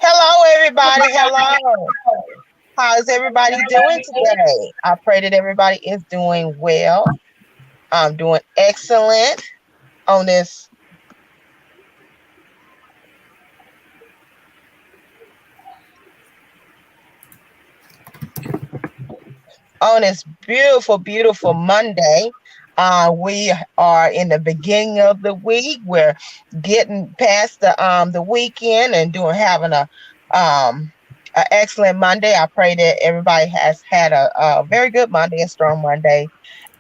Hello, everybody. Hello. How is everybody doing today? I pray that everybody is doing well. I'm doing excellent on this beautiful, beautiful Monday. We are in the beginning of the week. We're getting past the weekend and having a excellent Monday. I pray that everybody has had a very good Monday, a strong Monday,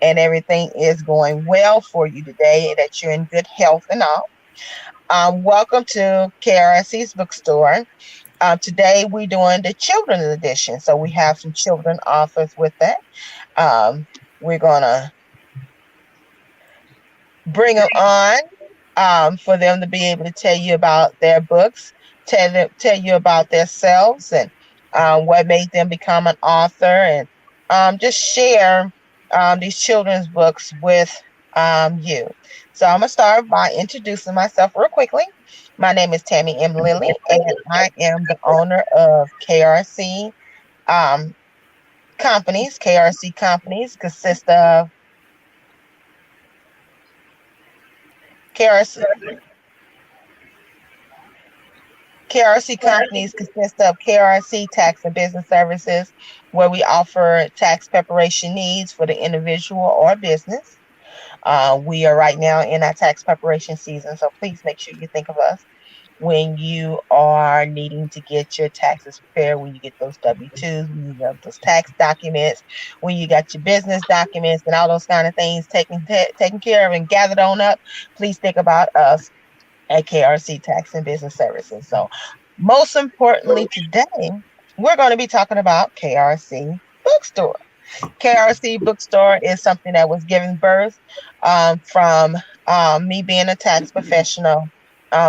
and everything is going well for you today, and that you're in good health and all. Welcome to KRSC's bookstore. Today we're doing the children's edition, so we have some children authors with that. We're gonna bring them on for them to be able to tell you about their books, tell you about themselves and what made them become an author, and just share these children's books with you. So I'm gonna start by introducing myself real quickly. My name is Tammy M. Lilly, and I am the owner of KRC companies. KRC companies consist of KRC KRC companies consist of KRC Tax and Business Services, where we offer tax preparation needs for the individual or business. We are right now in our tax preparation season, so please make sure you think of us when you are needing to get your taxes prepared, when you get those W-2s, when you get those tax documents, when you got your business documents and all those kind of things taken care of and gathered on up. Please think about us at KRC Tax and Business Services. So most importantly today, we're going to be talking about KRC Bookstore. KRC Bookstore is something that was given birth from me being a tax professional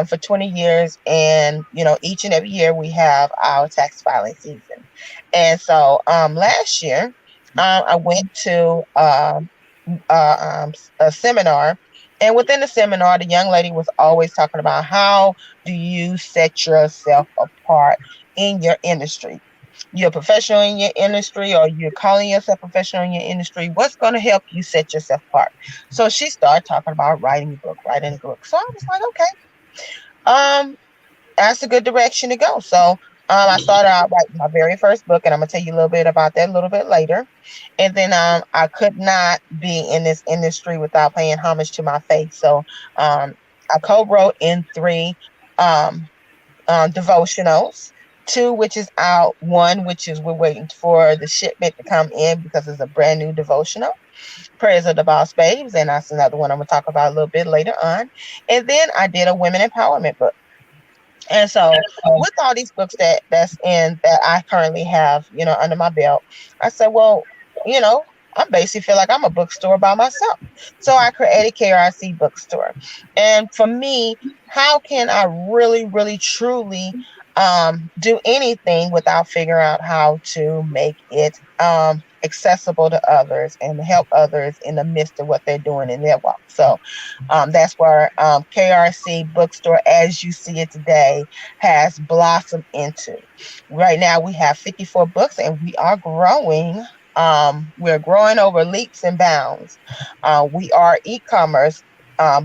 for 20 years. And, each and every year we have our tax filing season. And so last year, I went to a seminar. And within the seminar, the young lady was always talking about how do you set yourself apart in your industry. You're a professional in your industry, or you're calling yourself professional in your industry. What's going to help you set yourself apart? So she started talking about writing a book. So I was like, okay, that's a good direction to go. So I started out writing my very first book, and I'm going to tell you a little bit about that a little bit later. And then I could not be in this industry without paying homage to my faith. So I co-wrote in 3 devotionals, 2 which is out, 1 which is we're waiting for the shipment to come in because it's a brand new devotional, Prayers of the Boss Babes, and that's another one I'm going to talk about a little bit later on. And then I did a women empowerment book. And so with all these books that I currently have, under my belt, I said, well, I basically feel like I'm a bookstore by myself. So I created KRC Bookstore. And for me, how can I really, really, truly do anything without figuring out how to make it accessible to others and help others in the midst of what they're doing in their walk. So that's where KRC Bookstore, as you see it today, has blossomed into. Right now we have 54 books, and we are growing. We're growing over leaps and bounds. We are e-commerce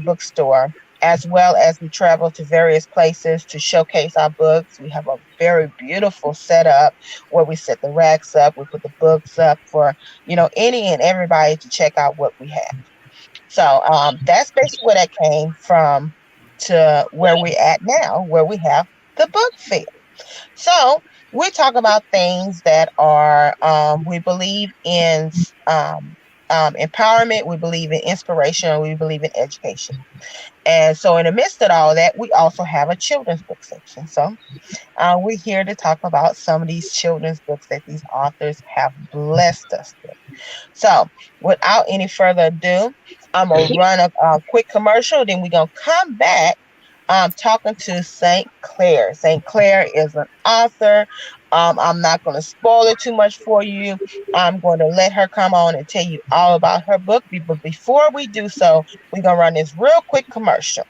bookstore, as well as we travel to various places to showcase our books. We have a very beautiful setup where we set the racks up. We put the books up for, any and everybody to check out what we have. So that's basically where that came from to where we're at now, where we have the book fair. So we talk about things that are, we believe in empowerment, we believe in inspiration, we believe in education. And so in the midst of all that, we also have a children's book section. So we're here to talk about some of these children's books that these authors have blessed us with. So without any further ado, I'm going to run a quick commercial. Then we're going to come back talking to St. Clair. St. Clair is an author. I'm not going to spoil it too much for you. I'm going to let her come on and tell you all about her book. But before we do so, we're going to run this real quick commercial.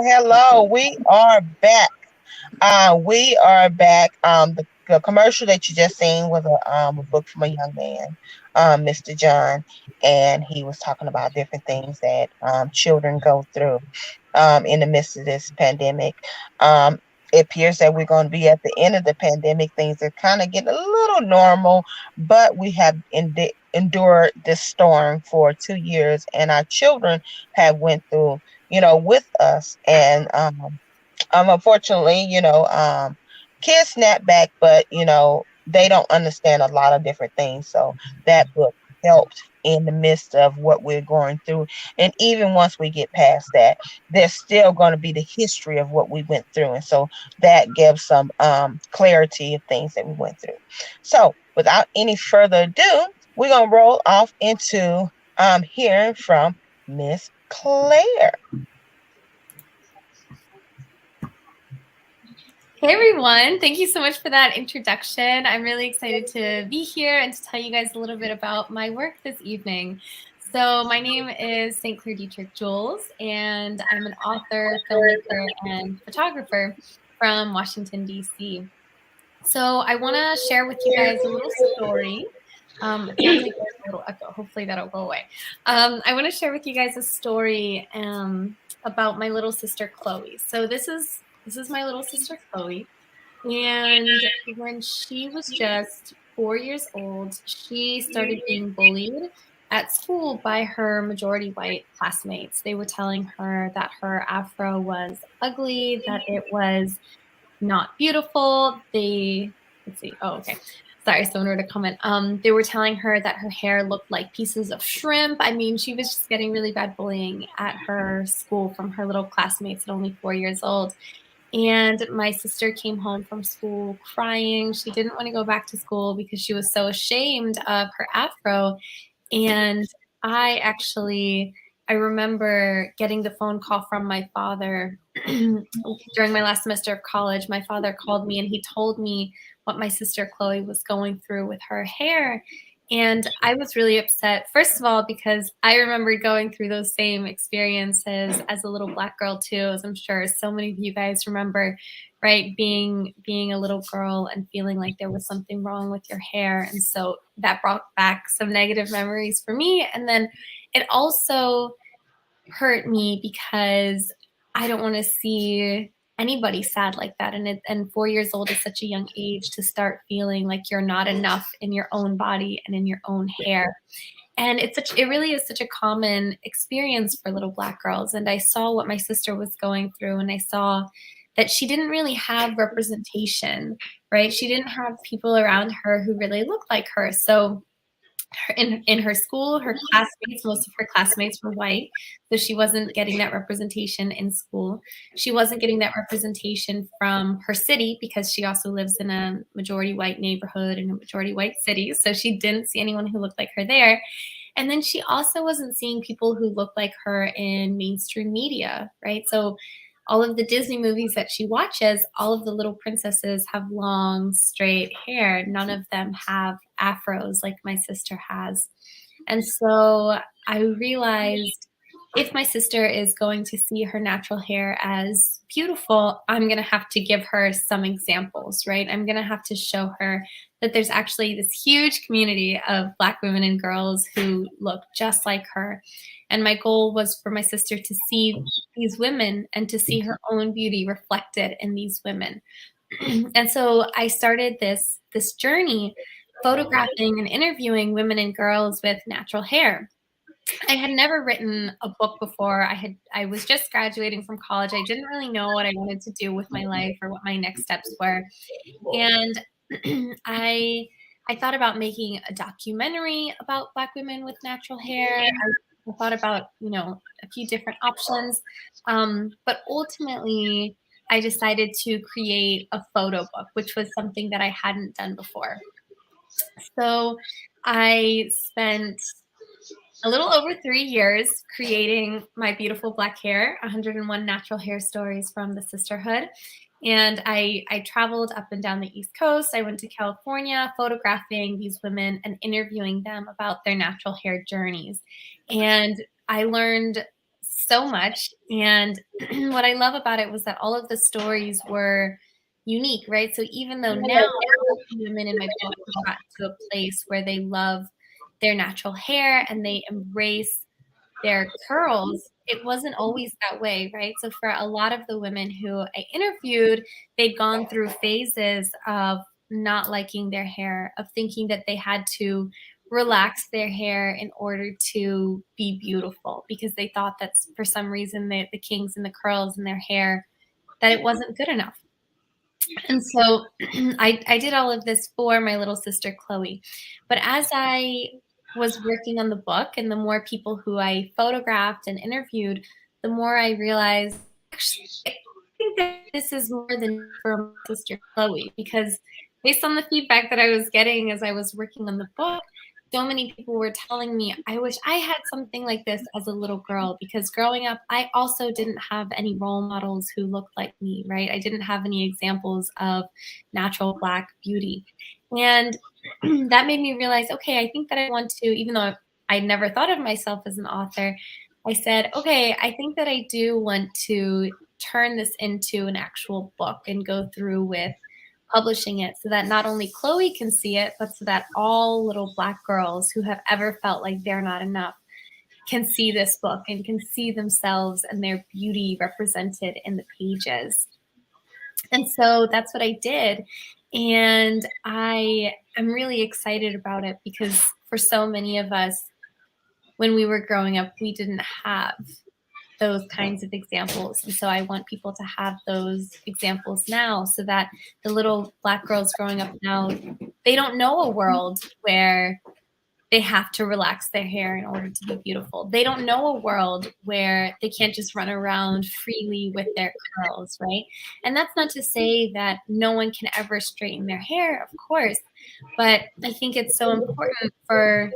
Hello. We are back. We are back. The commercial that you just seen was a book from a young man, Mr. John, and he was talking about different things that children go through in the midst of this pandemic. It appears that we're going to be at the end of the pandemic. Things are kind of getting a little normal, but we have endured this storm for 2 years, and our children have went through, with us. And unfortunately, kids snap back, but they don't understand a lot of different things. So that book helped in the midst of what we're going through. And even once we get past that, there's still going to be the history of what we went through. And so that gives some clarity of things that we went through. So without any further ado, we're going to roll off into hearing from Miss Clair. Hey everyone, thank you so much for that introduction. I'm really excited to be here and to tell you guys a little bit about my work this evening. So my name is St. Clair Dietrich Jules, and I'm an author, filmmaker, and photographer from Washington, D.C. So I want to share with you guys a little story. It sounds like there's a little echo. Hopefully that'll go away. I want to share with you guys a story about my little sister, Chloe. So this is my little sister, Chloe. And when she was just 4 years old, she started being bullied at school by her majority white classmates. They were telling her that her afro was ugly, that it was not beautiful. Let's see. Oh, okay. Sorry, someone wrote a comment. They were telling her that her hair looked like pieces of shrimp. I mean, she was just getting really bad bullying at her school from her little classmates at only 4 years old. And my sister came home from school crying. She didn't want to go back to school because she was so ashamed of her afro. And I remember getting the phone call from my father during my last semester of college. My father called me and he told me what my sister Chloe was going through with her hair. And I was really upset, first of all, because I remembered going through those same experiences as a little Black girl too, as I'm sure so many of you guys remember, right? Being a little girl and feeling like there was something wrong with your hair. And so that brought back some negative memories for me. And then it also hurt me because I don't want to see anybody sad like that. And 4 years old is such a young age to start feeling like you're not enough in your own body and in your own hair. And it really is such a common experience for little Black girls. And I saw what my sister was going through, and I saw that she didn't really have representation, right? She didn't have people around her who really looked like her. So in her school, most of her classmates were white, so she wasn't getting that representation in school. She wasn't getting that representation from her city because she also lives in a majority white neighborhood in a majority white city, so she didn't see anyone who looked like her there. And then she also wasn't seeing people who looked like her in mainstream media, right? So all of the Disney movies that she watches, all of the little princesses have long, straight hair. None of them have afros like my sister has. And so I realized if my sister is going to see her natural hair as beautiful, I'm going to have to give her some examples, right? I'm going to have to show her that there's actually this huge community of Black women and girls who look just like her. And my goal was for my sister to see these women and to see her own beauty reflected in these women. And so I started this journey photographing and interviewing women and girls with natural hair. I had never written a book before. I was just graduating from college. I didn't really know what I wanted to do with my life or what my next steps were. And I thought about making a documentary about Black women with natural hair. I thought about, a few different options. But ultimately, I decided to create a photo book, which was something that I hadn't done before. So I spent a little over 3 years creating My Beautiful Black Hair, 101 Natural Hair Stories from the Sisterhood. And I traveled up and down the East Coast. I went to California photographing these women and interviewing them about their natural hair journeys. And I learned so much. And what I love about it was that all of the stories were unique, right? So even though now women in my book have got to a place where they love their natural hair and they embrace their curls, it wasn't always that way, right? So for a lot of the women who I interviewed, they'd gone through phases of not liking their hair, of thinking that they had to relax their hair in order to be beautiful because they thought that for some reason the kinks and the curls in their hair, that it wasn't good enough. And so I did all of this for my little sister, Chloe. But as I was working on the book and the more people who I photographed and interviewed, the more I realized, actually, I think that this is more than for my sister, Chloe, because based on the feedback that I was getting as I was working on the book, so many people were telling me, I wish I had something like this as a little girl, because growing up, I also didn't have any role models who looked like me, right? I didn't have any examples of natural Black beauty. And that made me realize, okay, I think that I want to, even though I never thought of myself as an author, I said, okay, I think that I do want to turn this into an actual book and go through with publishing it so that not only Chloe can see it, but so that all little Black girls who have ever felt like they're not enough can see this book and can see themselves and their beauty represented in the pages. And so that's what I did. And I am really excited about it because for so many of us, when we were growing up, we didn't have those kinds of examples. And so I want people to have those examples now so that the little Black girls growing up now, they don't know a world where they have to relax their hair in order to be beautiful. They don't know a world where they can't just run around freely with their curls, right? And that's not to say that no one can ever straighten their hair, of course, but I think it's so important for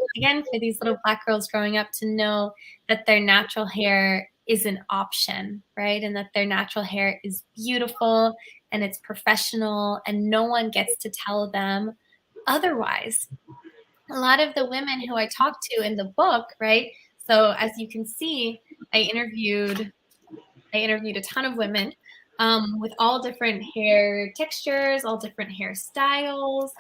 these little Black girls growing up to know that their natural hair is an option, right? And that their natural hair is beautiful and it's professional and no one gets to tell them otherwise. A lot of the women who I talked to in the book, right? So as you can see, I interviewed a ton of women with all different hair textures, all different hairstyles.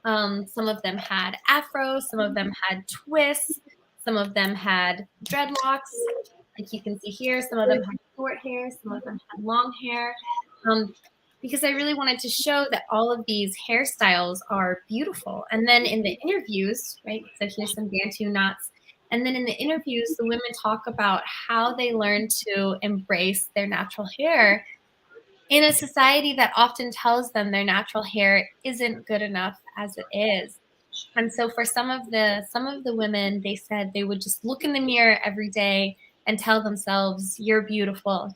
Some of them had afros, some of them had twists, some of them had dreadlocks, like you can see here. Some of them had short hair, some of them had long hair. Because I really wanted to show that all of these hairstyles are beautiful. And then in the interviews, right, so here's some Bantu knots. And then in the interviews, the women talk about how they learned to embrace their natural hair in a society that often tells them their natural hair isn't good enough as it is. And so for some of the women, they said they would just look in the mirror every day and tell themselves, you're beautiful,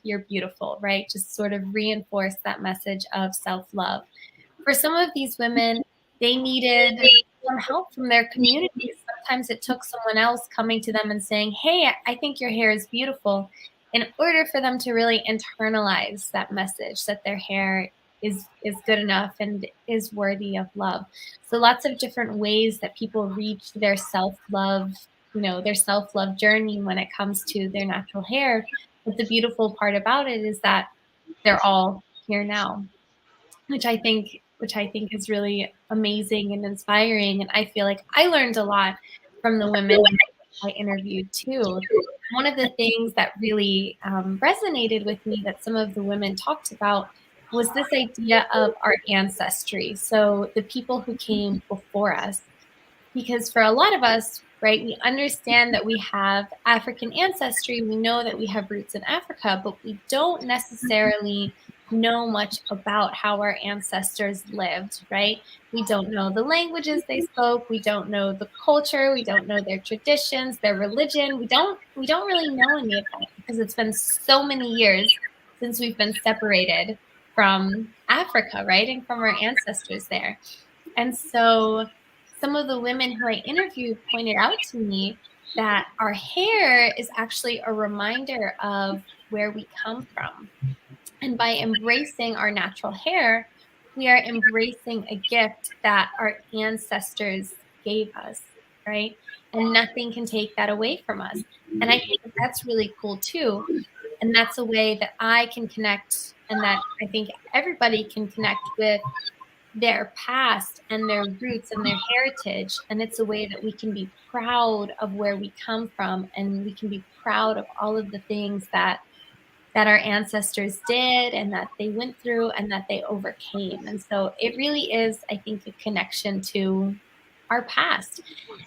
right? Just sort of reinforce that message of self-love. For some of these women, they needed some help from their community. Sometimes it took someone else coming to them and saying, hey, I think your hair is beautiful. in order for them to really internalize that message that their hair is good enough and is worthy of love. So lots of different ways that people reach their self-love, their self-love journey when it comes to their natural hair. But the beautiful part about it is that they're all here now, which I think is really amazing and inspiring. And I feel like I learned a lot from the women I interviewed too. One of the things that really resonated with me that some of the women talked about was this idea of our ancestry. So the people who came before us, because for a lot of us, right, we understand that we have African ancestry. We know that we have roots in Africa, but we don't necessarily know much about how our ancestors lived, right? We don't know the languages they spoke. We don't know the culture. We don't know their traditions, their religion. We don't really know any of that because it's been so many years since we've been separated from Africa, right? And from our ancestors there. And so some of the women who I interviewed pointed out to me that our hair is actually a reminder of where we come from. And by embracing our natural hair, we are embracing a gift that our ancestors gave us, right? And nothing can take that away from us. And I think that's really cool too. And that's a way that I can connect, and that I think everybody can connect with their past and their roots and their heritage. And it's a way that we can be proud of where we come from, and we can be proud of all of the things that our ancestors did and that they went through and that they overcame. And so it really is, I think, a connection to our past.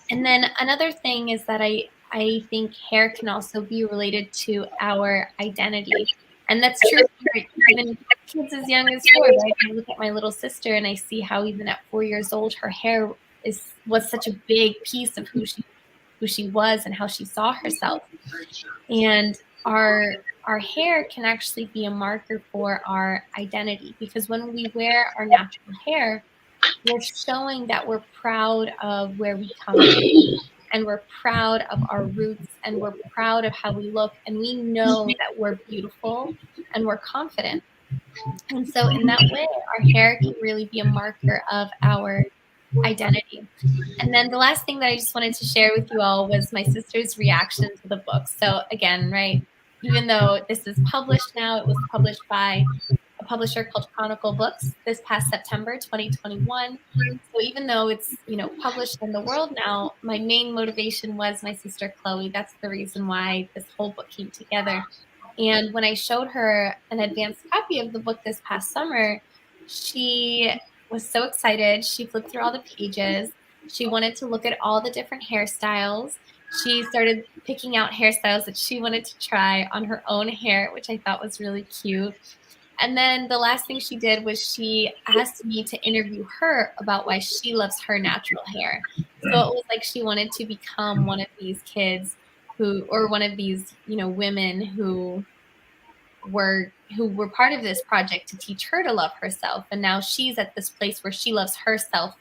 And then another thing is that I think hair can also be related to our identity. And that's true for even kids as young as 4, right? I look at my little sister and I see how even at 4 years old, her hair was such a big piece of who she was and how she saw herself. And our hair can actually be a marker for our identity, because when we wear our natural hair, we're showing that we're proud of where we come from, and we're proud of our roots, and we're proud of how we look, and we know that we're beautiful and we're confident. And so in that way, our hair can really be a marker of our identity. And then the last thing that I just wanted to share with you all was my sister's reaction to the book. So again, right, even though this is published now, it was published by a publisher called Chronicle Books this past September 2021. So even though it's, published in the world now, my main motivation was my sister Chloe. That's the reason why this whole book came together. And when I showed her an advanced copy of the book this past summer, she was so excited. She flipped through all the pages. She wanted to look at all the different hairstyles. She started picking out hairstyles that she wanted to try on her own hair, which I thought was really cute. And then the last thing she did was she asked me to interview her about why she loves her natural hair. So it was like she wanted to become one of these kids or one of these, women who were part of this project to teach her to love herself. And now she's at this place where she loves herself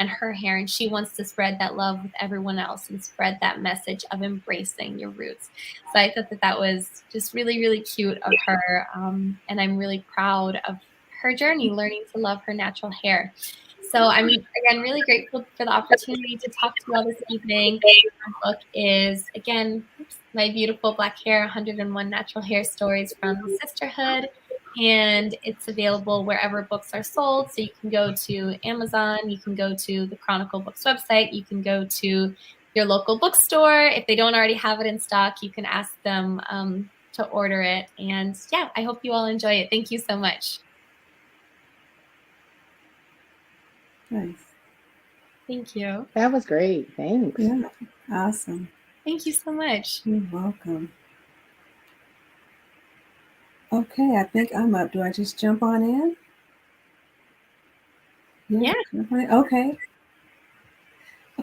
and her hair, and she wants to spread that love with everyone else and spread that message of embracing your roots. So I thought that was just really, really cute of her. And I'm really proud of her journey learning to love her natural hair. So I'm, again, really grateful for the opportunity to talk to you all this evening. My book is, again, My Beautiful Black Hair, 101 Natural Hair Stories from the Sisterhood. And it's available wherever books are sold. So you can go to Amazon, you can go to the Chronicle Books website, you can go to your local bookstore. If they don't already have it in stock, you can ask them to order it. And yeah, I hope you all enjoy it. Thank you so much. Nice. Thank you. That was great. Thanks. Yeah, awesome. Thank you so much. You're welcome. Okay, I think I'm up. Do I just jump on in? Yeah. Okay.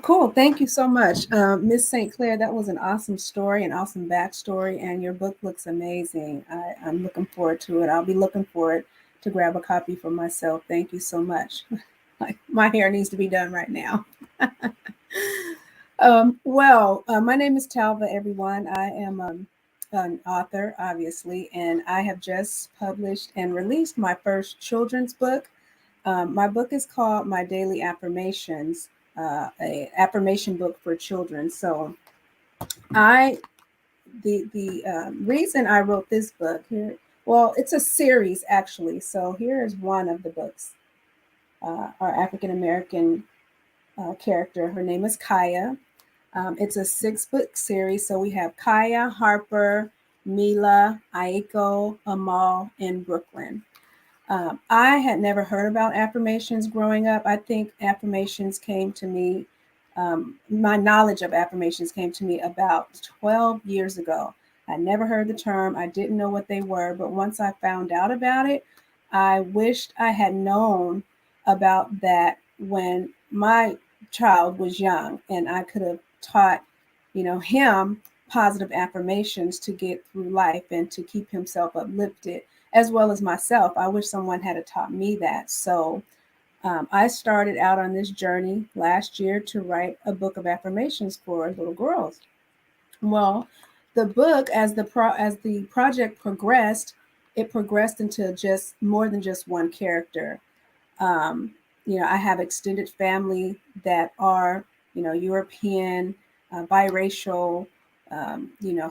Cool. Thank you so much, Miss St. Clair. That was an awesome story, an awesome backstory, and your book looks amazing. I'm looking forward to it. I'll be looking forward to grab a copy for myself. Thank you so much. My hair needs to be done right now. My name is Talva, everyone. I am an author, obviously, and I have just published and released my first children's book. My book is called My Daily Affirmations, a affirmation book for children. So I the reason I wrote this book here, well, it's a series actually. So here is one of the books. Our African American character, her name is Kaya. It's a 6-book series. So we have Kaya, Harper, Mila, Aiko, Amal, and Brooklyn. I had never heard about affirmations growing up. I think affirmations came to me, my knowledge of affirmations came to me about 12 years ago. I never heard the term. I didn't know what they were. But once I found out about it, I wished I had known about that when my child was young, and I could have taught, him positive affirmations to get through life and to keep himself uplifted, as well as myself. I wish someone had taught me that. So I started out on this journey last year to write a book of affirmations for little girls. Well, the book, as the project progressed, it progressed into just more than just one character. I have extended family that are, European, biracial,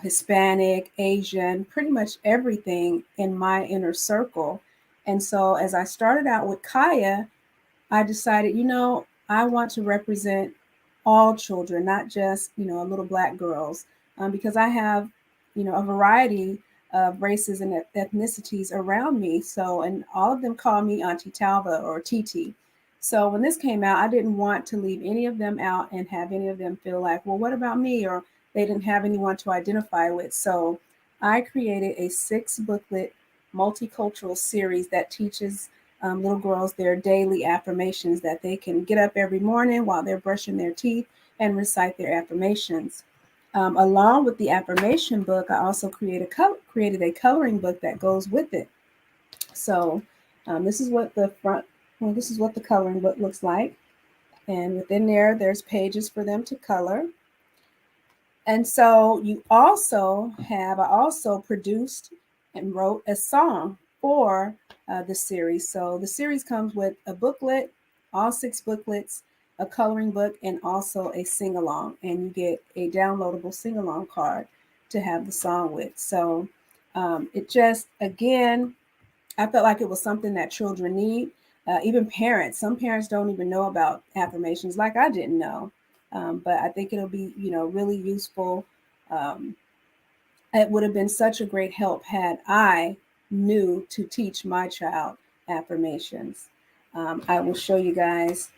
Hispanic, Asian, pretty much everything in my inner circle. And so as I started out with Kaya, I decided, I want to represent all children, not just, little Black girls, because I have, a variety of races and ethnicities around me. So, and all of them call me Auntie Talva or Titi. So when this came out, I didn't want to leave any of them out and have any of them feel like, well, what about me? Or they didn't have anyone to identify with. So I created a 6-booklet multicultural series that teaches little girls their daily affirmations, that they can get up every morning while they're brushing their teeth and recite their affirmations. Along with the affirmation book, I also created a coloring book that goes with it. So this is what the coloring book looks like. And within there's pages for them to color. And so I also produced and wrote a song for the series. So the series comes with a booklet, all 6 booklets, a coloring book, and also a sing-along. And you get a downloadable sing-along card to have the song with. So it just, again, I felt like it was something that children need, even parents. Some parents don't even know about affirmations, like I didn't know. But I think it'll be, really useful. It would have been such a great help had I knew to teach my child affirmations. I will show you guys.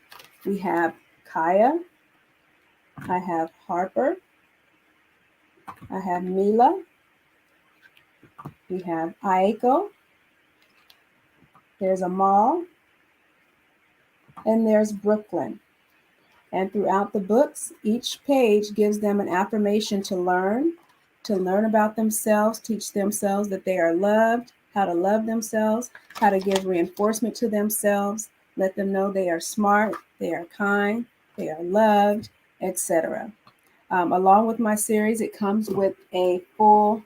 We have Kaya. I have Harper. I have Mila. We have Aiko. There's Amal. And there's Brooklyn. And throughout the books, each page gives them an affirmation to learn about themselves, teach themselves that they are loved, how to love themselves, how to give reinforcement to themselves, let them know they are smart, they are kind, they are loved, etc. Along with my series, it comes with a full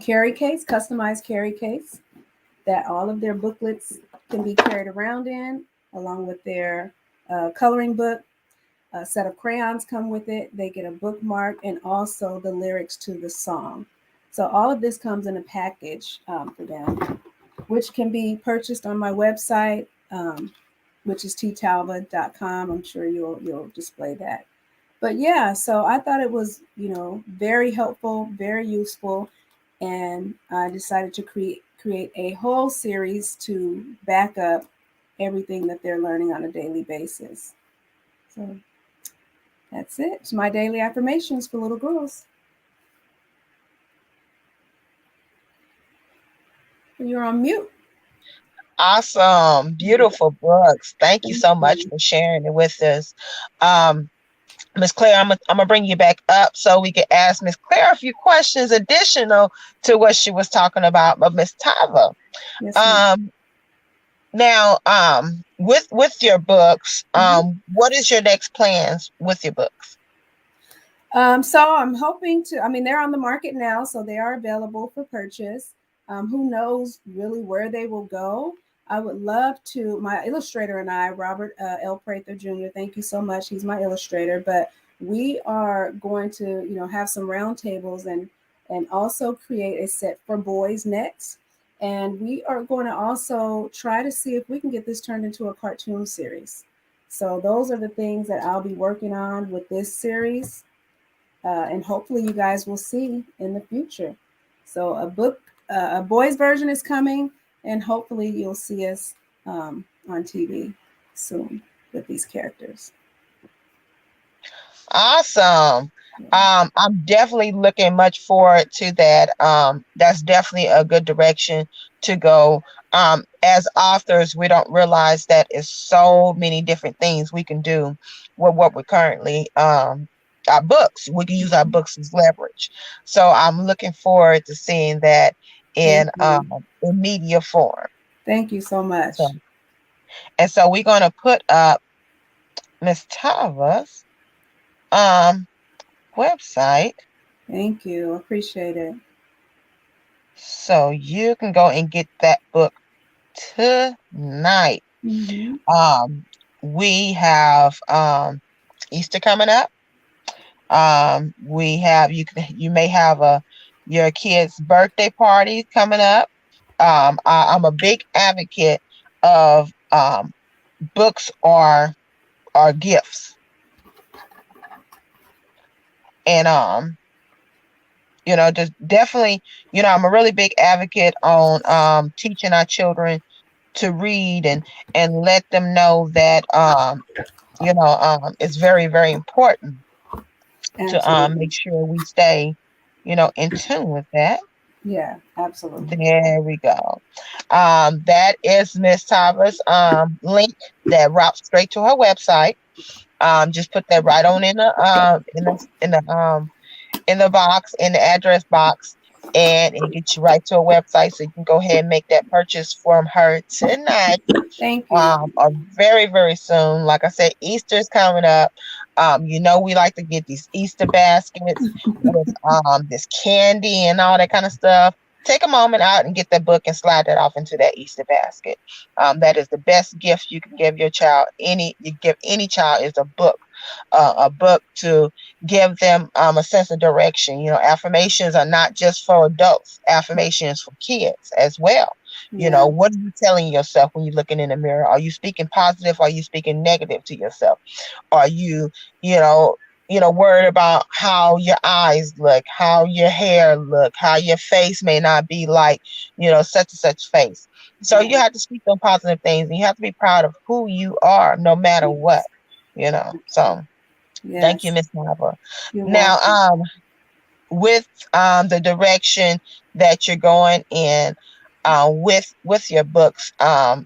carry case, customized carry case, that all of their booklets can be carried around in, along with their coloring book. A set of crayons come with it. They get a bookmark and also the lyrics to the song. So all of this comes in a package for them, which can be purchased on my website, which is ttalva.com. I'm sure you'll display that. But yeah, so I thought it was, very helpful, very useful. And I decided to create a whole series to back up everything that they're learning on a daily basis. So that's it. It's my daily affirmations for little girls. You're on mute. Awesome. Beautiful books. Thank you so much for sharing it with us. Miss Claire, I'm gonna bring you back up so we can ask Miss Claire a few questions additional to what she was talking about. But Miss Talva, Yes, now, with your books, what is your next plans with your books? So I'm hoping to, I mean, they're on the market now, so they are available for purchase. Who knows really where they will go? I would love to, my illustrator and I, Robert L. Prather Jr., thank you so much. He's my illustrator, but we are going to, you know, have some roundtables and also create a set for boys next. And we are going to also try to see if we can get this turned into a cartoon series. So those are the things that I'll be working on with this series. And hopefully you guys will see in the future. So a boys version is coming, and hopefully you'll see us on TV soon with these characters. Awesome. I'm definitely looking much forward to that. That's definitely a good direction to go. As authors, we don't realize that it's so many different things we can do with what we're currently our books. We can use our books as leverage. So I'm looking forward to seeing that in media form. Thank you so much. So we're going to put up Miss Tava's website. Thank you. Appreciate it. So you can go and get that book tonight. Mm-hmm. We have Easter coming up. We have you may have your kid's birthday party coming up. I'm a big advocate of books are gifts. And just definitely, I'm a really big advocate on teaching our children to read and let them know that it's very, very important to make sure we stay, in tune with that. Yeah, absolutely. There we go. That is Miss Tava's link that routes straight to her website. Just put that right on in the box, in the address box, and it gets you right to a website, so you can go ahead and make that purchase from her tonight. Thank you. Or very, very soon. Like I said, Easter's coming up. We like to get these Easter baskets with this candy and all that kind of stuff. Take a moment out and get that book and slide that off into that Easter basket. That is the best gift you can give your child. You give any child is a book to give them a sense of direction. Affirmations are not just for adults. Affirmations for kids as well. Yeah. What are you telling yourself when you're looking in the mirror? Are you speaking positive? Are you speaking negative to yourself? Are you, worried about how your eyes look, how your hair look, how your face may not be like, such and such face. So you have to speak on positive things, and you have to be proud of who you are, no matter what. So thank you, Miss Nava. Now, with the direction that you're going in with your books,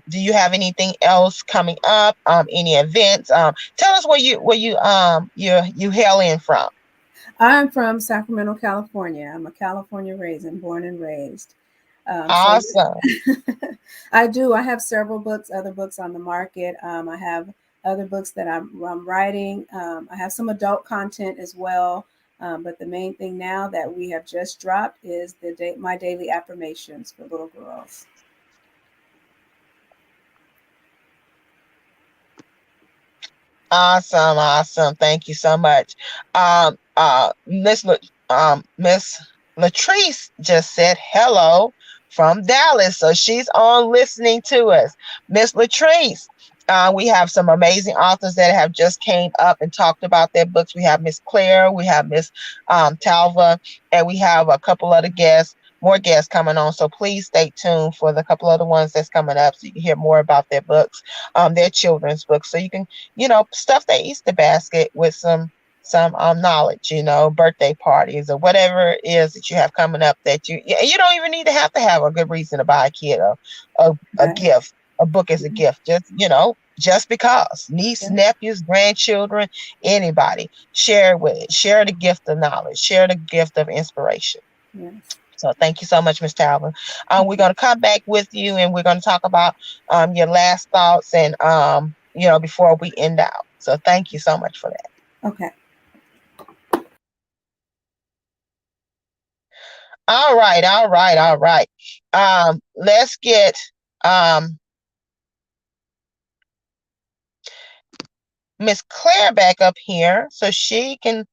do you have anything else coming up? Any events? Tell us where you hail in from. I'm from Sacramento, California. I'm a California raisin, born and raised. Awesome. I do. I have several books, other books on the market. I have other books that I'm writing. I have some adult content as well. But the main thing now that we have just dropped is my daily affirmations for little girls. Awesome. Thank you so much. Miss Latrice just said hello from Dallas, so she's on listening to us. Miss Latrice, we have some amazing authors that have just came up and talked about their books. We have Miss Claire, we have Miss Talva, and we have a couple other more guests coming on. So please stay tuned for the couple other ones that's coming up, so you can hear more about their books, their children's books. So you can, stuff their Easter basket with some knowledge, birthday parties or whatever it is that you have coming up that you don't even need to have a good reason to buy a kid a gift. A book is a gift, just because. Niece, nephews, grandchildren, anybody. Share the gift of knowledge, share the gift of inspiration. Yes. So thank you so much, Ms. Talbot. We're going to come back with you, and we're going to talk about your last thoughts and before we end out. So thank you so much for that. Okay. All right, all right, all right. Let's get Miss Claire back up here so she can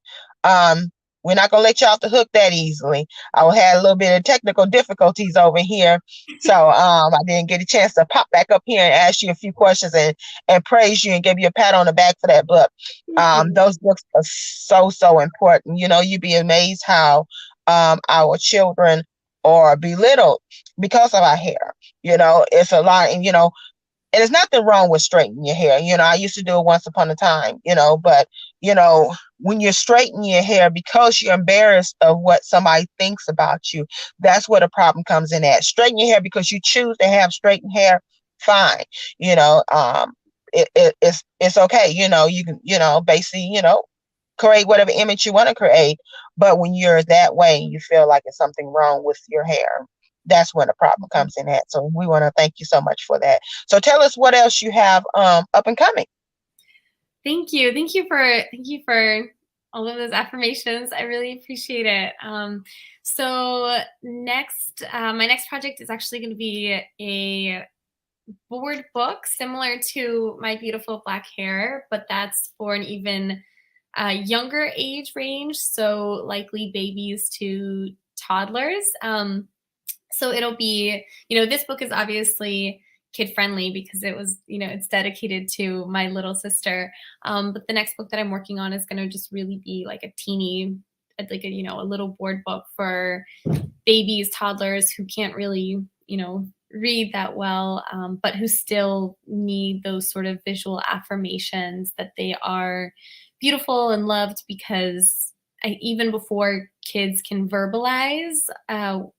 we're not gonna let you off the hook that easily. I had a little bit of technical difficulties over here. So I didn't get a chance to pop back up here and ask you a few questions and praise you and give you a pat on the back for that book. Those books are so important. You know, you'd be amazed how our children are belittled because of our hair. You know, it's a lot, and and there's nothing wrong with straightening your hair. I used to do it once upon a time, but when you're straightening your hair because you're embarrassed of what somebody thinks about you, that's where the problem comes in at. Straighten your hair because you choose to have straightened hair, fine. It's okay. You can, basically, create whatever image you want to create. But when you're that way, you feel like it's something wrong with your hair. That's when the problem comes in at. So we want to thank you so much for that. So tell us what else you have up and coming. Thank you. Thank you for all of those affirmations. I really appreciate it. So next, my next project is actually going to be a board book similar to My Beautiful Black Hair, but that's for an even younger age range. So likely babies to toddlers. So it'll be, this book is obviously kid friendly because it was, it's dedicated to my little sister. But the next book that I'm working on is going to just really be like a teeny, like a little board book for babies, toddlers who can't really, read that well, but who still need those sort of visual affirmations that they are beautiful and loved, because even before kids can verbalize, or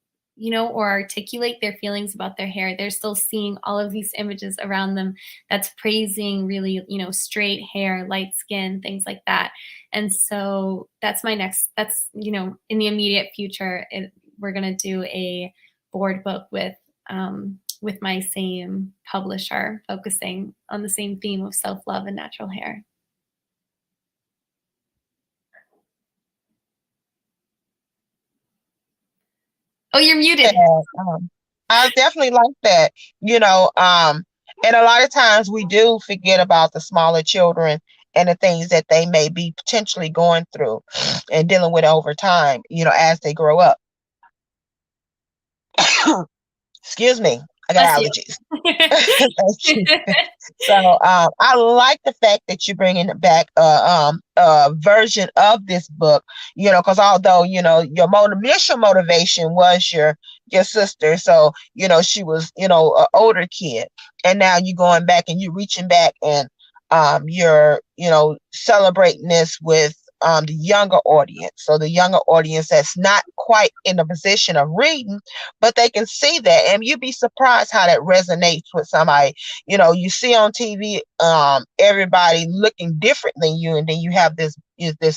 articulate their feelings about their hair, they're still seeing all of these images around them that's praising really, straight hair, light skin, things like that. And so that's my next, in the immediate future, we're going to do a board book with my same publisher, focusing on the same theme of self-love and natural hair. Oh, you're muted. I definitely like that, and a lot of times we do forget about the smaller children and the things that they may be potentially going through and dealing with over time, as they grow up. Excuse me. I got allergies. So I like the fact that you're bringing back a version of this book, because although, your initial motivation was your sister. So, she was, an older kid, and now you're going back and you're reaching back and you're, celebrating this with the younger audience. So the younger audience that's not quite in the position of reading, but they can see that, and you'd be surprised how that resonates with somebody. You see on TV everybody looking different than you, and then you have this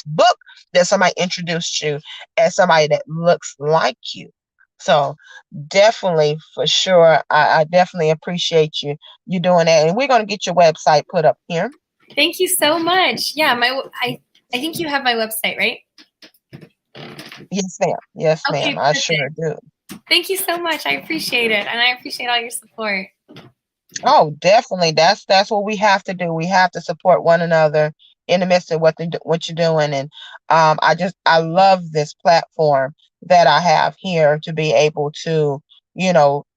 book that somebody introduced you as somebody that looks like you. So definitely, for sure, I definitely appreciate you doing that, and we're going to get your website put up here. Thank you so much. Yeah, I think you have my website, right? Yes, ma'am. Yes, okay, ma'am. I sure do. Thank you so much. I appreciate it, and I appreciate all your support. Oh, definitely. That's what we have to do. We have to support one another in the midst of what you're doing, and I love this platform that I have here to be able to,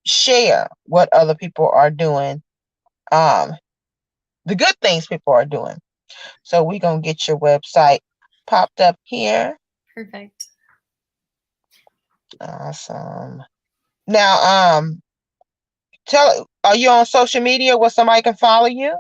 share what other people are doing, the good things people are doing. So we're going to get your website popped up here. Perfect. Awesome. Now, are you on social media where somebody can follow you?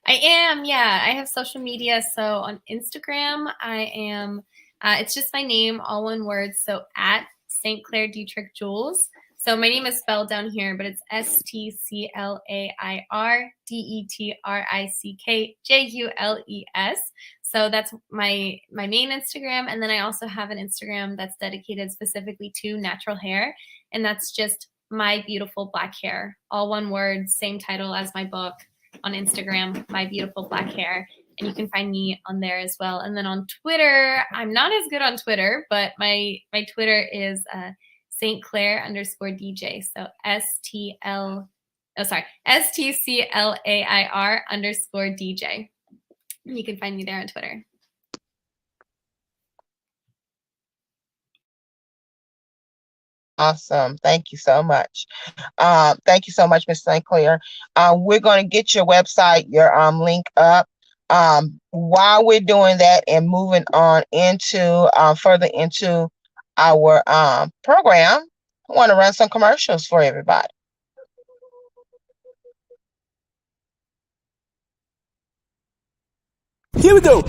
I am, yeah. I have social media. So on Instagram, I am, it's just my name, all one word. So at St. Clair Dietrich Jules. So my name is spelled down here, but it's STCLAIRDETRICKJULES. So that's my main Instagram. And then I also have an Instagram that's dedicated specifically to natural hair. And that's just My Beautiful Black Hair. All one word, same title as my book on Instagram, My Beautiful Black Hair. And you can find me on there as well. And then on Twitter, I'm not as good on Twitter, but my Twitter is St. Clair _DJ. So STCLAIR _DJ. You can find me there on Twitter. Awesome. Thank you so much. Thank you so much, Ms. St. Clair. We're going to get your website, your link up. While we're doing that and moving on into further into our program, I want to run some commercials for everybody. Here we go.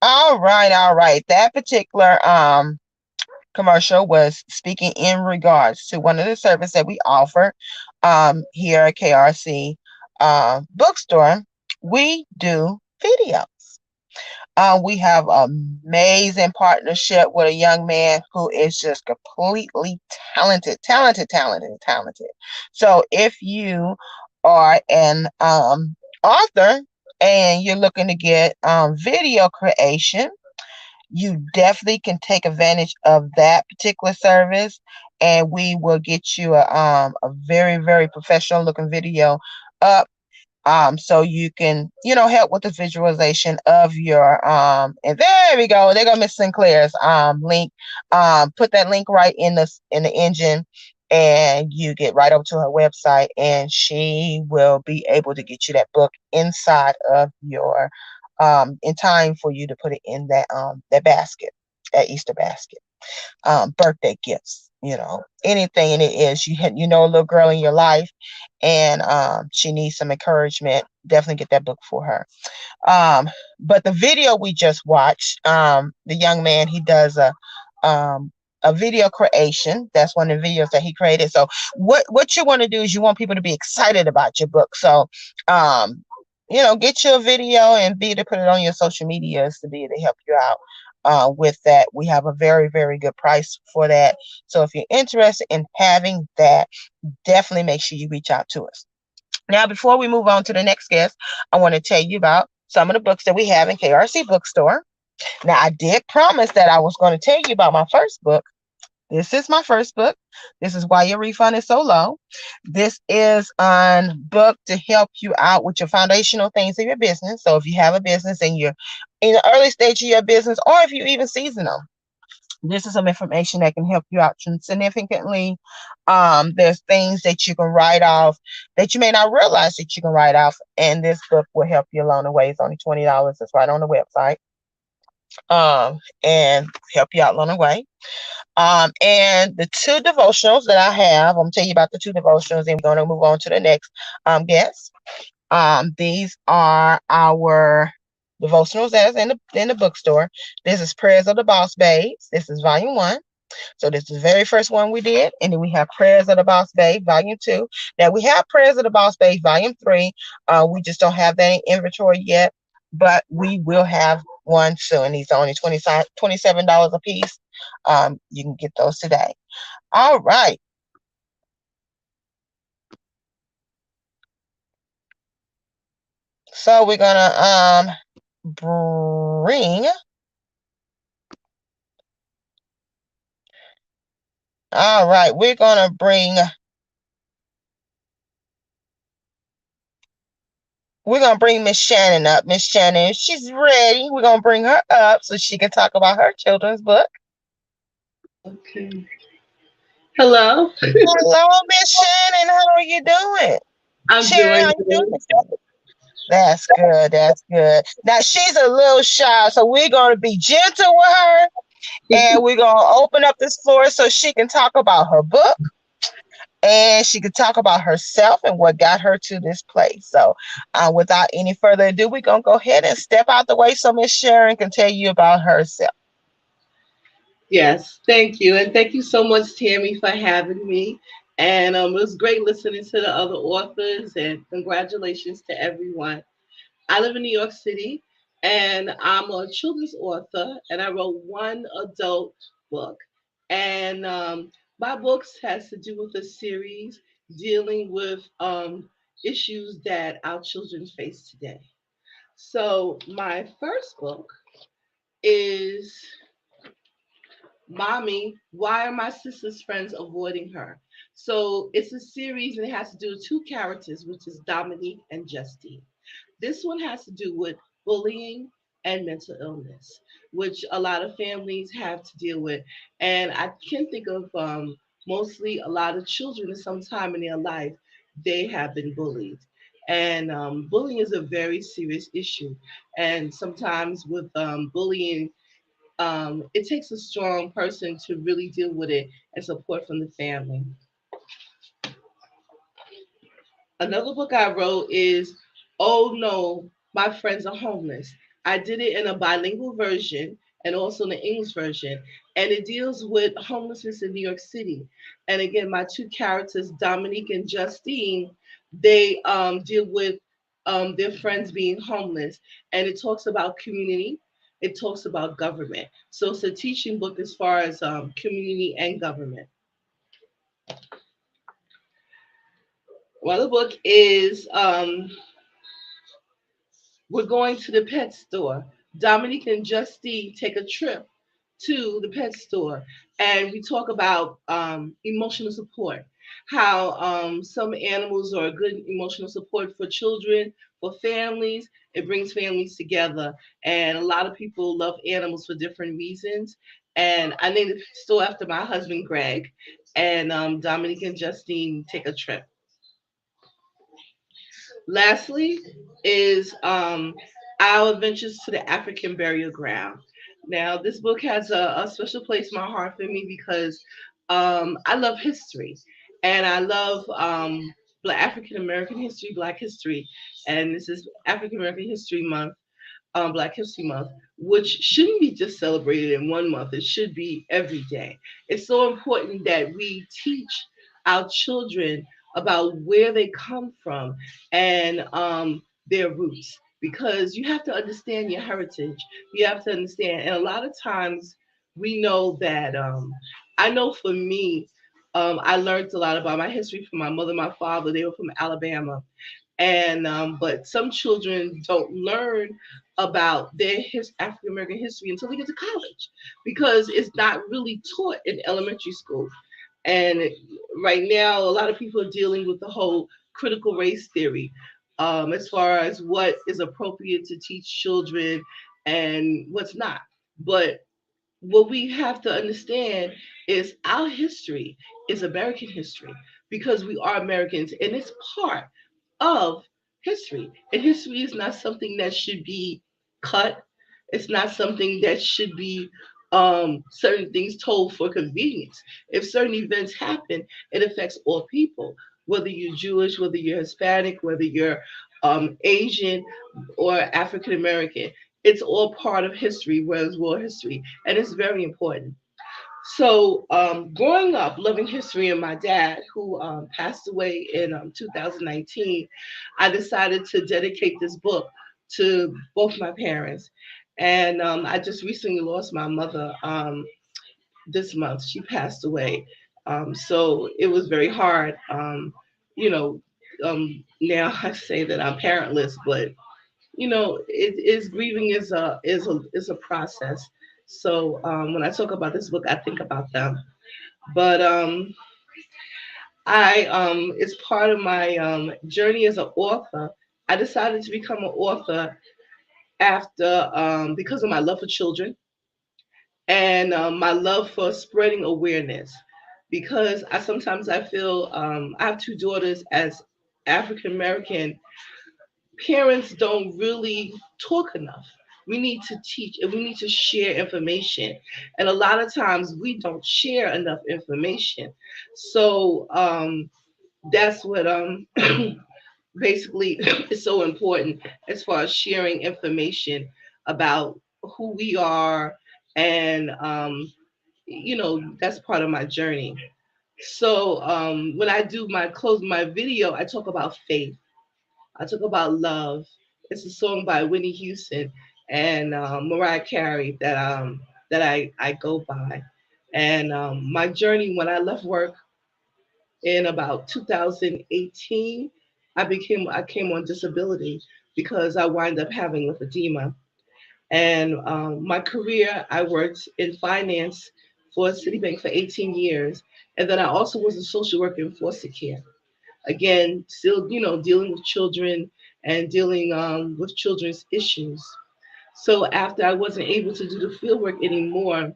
All right. That particular commercial was speaking in regards to one of the services that we offer here at KRC Bookstore. We do videos. We have an amazing partnership with a young man who is just completely talented. So if you are an author and you're looking to get video creation, you definitely can take advantage of that particular service, and we will get you a very, very professional looking video up. So you can, help with the visualization of your, and there we go. There go Miss St. Clair's link. Put that link right in the engine, and you get right over to her website, and she will be able to get you that book inside of your, in time for you to put it in that basket, that Easter basket. Birthday gifts, anything. And it is, a little girl in your life, and she needs some encouragement. Definitely get that book for her. But the video we just watched, the young man, he does a video creation. That's one of the videos that he created. So what you want to do is you want people to be excited about your book. So get you a video and be able to put it on your social medias to be able to help you out. With that, we have a very, very good price for that. So if you're interested in having that, definitely make sure you reach out to us. Now, before we move on to the next guest, I want to tell you about some of the books that we have in KRC Bookstore. Now, I did promise that I was going to tell you about my first book. This is my first book. This is Why Your Refund is So Low. This is a book to help you out with your foundational things of your business. So if you have a business and you're in the early stage of your business, or if you even seasonal, this is some information that can help you out significantly. There's things that you can write off that you may not realize that you can write off, and this book will help you along the way. It's only $20. It's right on the website, and help you out along the way. And the two devotionals that I have, I'm gonna tell you about the two devotionals, and we're gonna move on to the next guest. These are our devotionals that's in the bookstore. This is Prayers of the Boss Babes. This is volume 1. So this is the very first one we did. And then we have Prayers of the Boss Babe, volume 2. Now we have Prayers of the Boss Babe, volume 3. We just don't have that in inventory yet, but we will have one soon. These are only $27 a piece. You can get those today. All right. So we're gonna bring all right, we're gonna bring Miss Shannon up. Miss Shannon, if she's ready, we're gonna bring her up so she can talk about her children's book. Okay. Hello. Hello, Miss Shannon. How are you doing? I'm Shannon, doing good. That's good. That's good. Now she's a little shy, so we're gonna be gentle with her, and we're gonna open up this floor so she can talk about her book. and she could talk about herself and what got her to this place. So, without any further ado, we're gonna go ahead and step out the way so Miss Sharon can tell you about herself. Yes, thank you. And thank you so much, Tammy, for having me. And it was great listening to the other authors, and congratulations to everyone. I live in New York City, and I'm a children's author, and I wrote one adult book. And my books has to do with a series dealing with issues that our children face today. So my first book is Mommy, Why Are My Sister's Friends Avoiding Her? So it's a series and it has to do with two characters, which is Dominique and Justine. This one has to do with bullying and mental illness, which a lot of families have to deal with. And I can think of mostly a lot of children at some time in their life, they have been bullied. And bullying is a very serious issue. And sometimes with bullying, it takes a strong person to really deal with it and support from the family. Another book I wrote is Oh No, My Friends Are Homeless. I did it in a bilingual version and also in the English version. And it deals with homelessness in New York City. And again, my two characters, Dominique and Justine, they deal with their friends being homeless. And it talks about community, it talks about government. So it's a teaching book as far as community and government. Well, the book is We're going to the pet store. Dominique and Justine take a trip to the pet store, and we talk about emotional support. How some animals are a good emotional support for children, for families. It brings families together, and a lot of people love animals for different reasons. And I named the store after my husband, Greg, and Dominique and Justine take a trip. Lastly, is Our Adventures to the African Burial Ground. Now, this book has a special place in my heart for me because I love history and I love Black African American history, Black history, and this is African American History Month, Black History Month, which shouldn't be just celebrated in one month. It should be every day. It's so important that we teach our children about where they come from and their roots because you have to understand your heritage. You have to understand, and a lot of times we know that. I know for me, I learned a lot about my history from my mother, my father. They were from Alabama, and but some children don't learn about their African American history until they get to college because it's not really taught in elementary school. And right now, a lot of people are dealing with the whole critical race theory as far as what is appropriate to teach children and what's not. But what we have to understand is our history is American history because we are Americans and it's part of history. And history is not something that should be cut. It's not something that should be certain things told for convenience. If certain events happen, it affects all people, whether you're Jewish, whether you're Hispanic, whether you're Asian or African American. It's all part of history, whereas world history, and it's very important. So, growing up, loving history, and my dad, who passed away in 2019, I decided to dedicate this book to both my parents. And I just recently lost my mother this month. She passed away. So it was very hard. You know, now I say that I'm parentless, but it is grieving is a process. So when I talk about this book, I think about them. But I it's part of my journey as an author. I decided to become an author after because of my love for children and my love for spreading awareness. Because I feel I have two daughters as African American parents don't really talk enough. We need to teach and we need to share information. And a lot of times we don't share enough information. So that's what basically is so important as far as sharing information about who we are. And that's part of my journey. So when I do my video, I talk about faith. I talk about love. It's a song by Whitney Houston and Mariah Carey that I go by. And my journey when I left work in about 2018, I came on disability because I wind up having lymphedema. And my career, I worked in finance for Citibank for 18 years, and then I also was a social worker in foster care. Again, still dealing with children and dealing with children's issues. So after I wasn't able to do the field work anymore,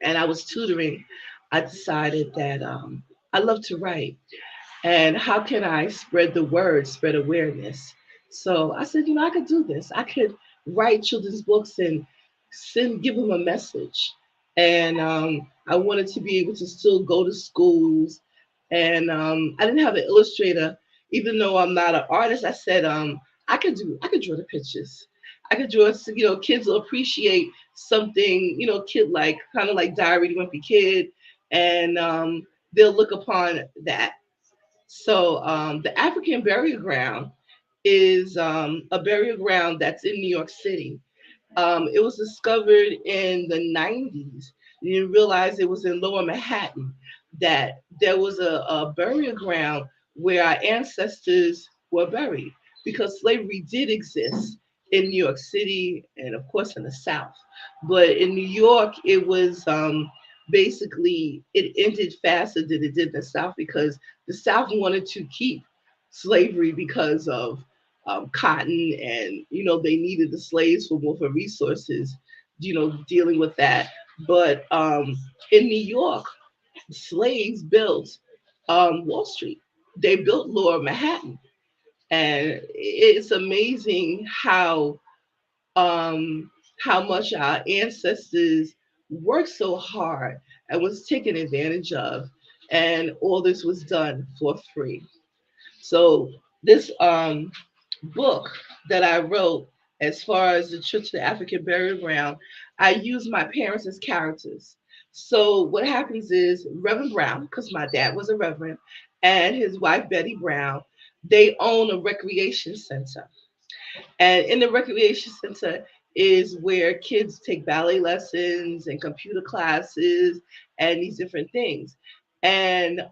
and I was tutoring, I decided that I love to write. And how can I spread the word, spread awareness? So I said, I could do this. I could write children's books and give them a message. And I wanted to be able to still go to schools. And I didn't have an illustrator, even though I'm not an artist. I said, I could draw the pictures. I could draw, kids will appreciate something, kid like, kind of like Diary of a Wimpy Kid. And they'll look upon that. So the African Burial Ground is a burial ground that's in New York City. It was discovered in the 90s. You didn't realize it was in Lower Manhattan, that there was a burial ground where our ancestors were buried, because slavery did exist in New York City and, of course, in the South. But in New York, it was basically, it ended faster than it did in the South because the South wanted to keep slavery because of cotton, and they needed the slaves for more for resources, dealing with that. But in New York, slaves built Wall Street. They built Lower Manhattan, and it's amazing um, how much our ancestors worked so hard and was taken advantage of, and all this was done for free. So this book that I wrote, as far as the trip to the African burial ground, I use my parents as characters. So what happens is Reverend Brown, because my dad was a reverend, and his wife Betty Brown, they own a recreation center. And in the recreation center is where kids take ballet lessons and computer classes and these different things. And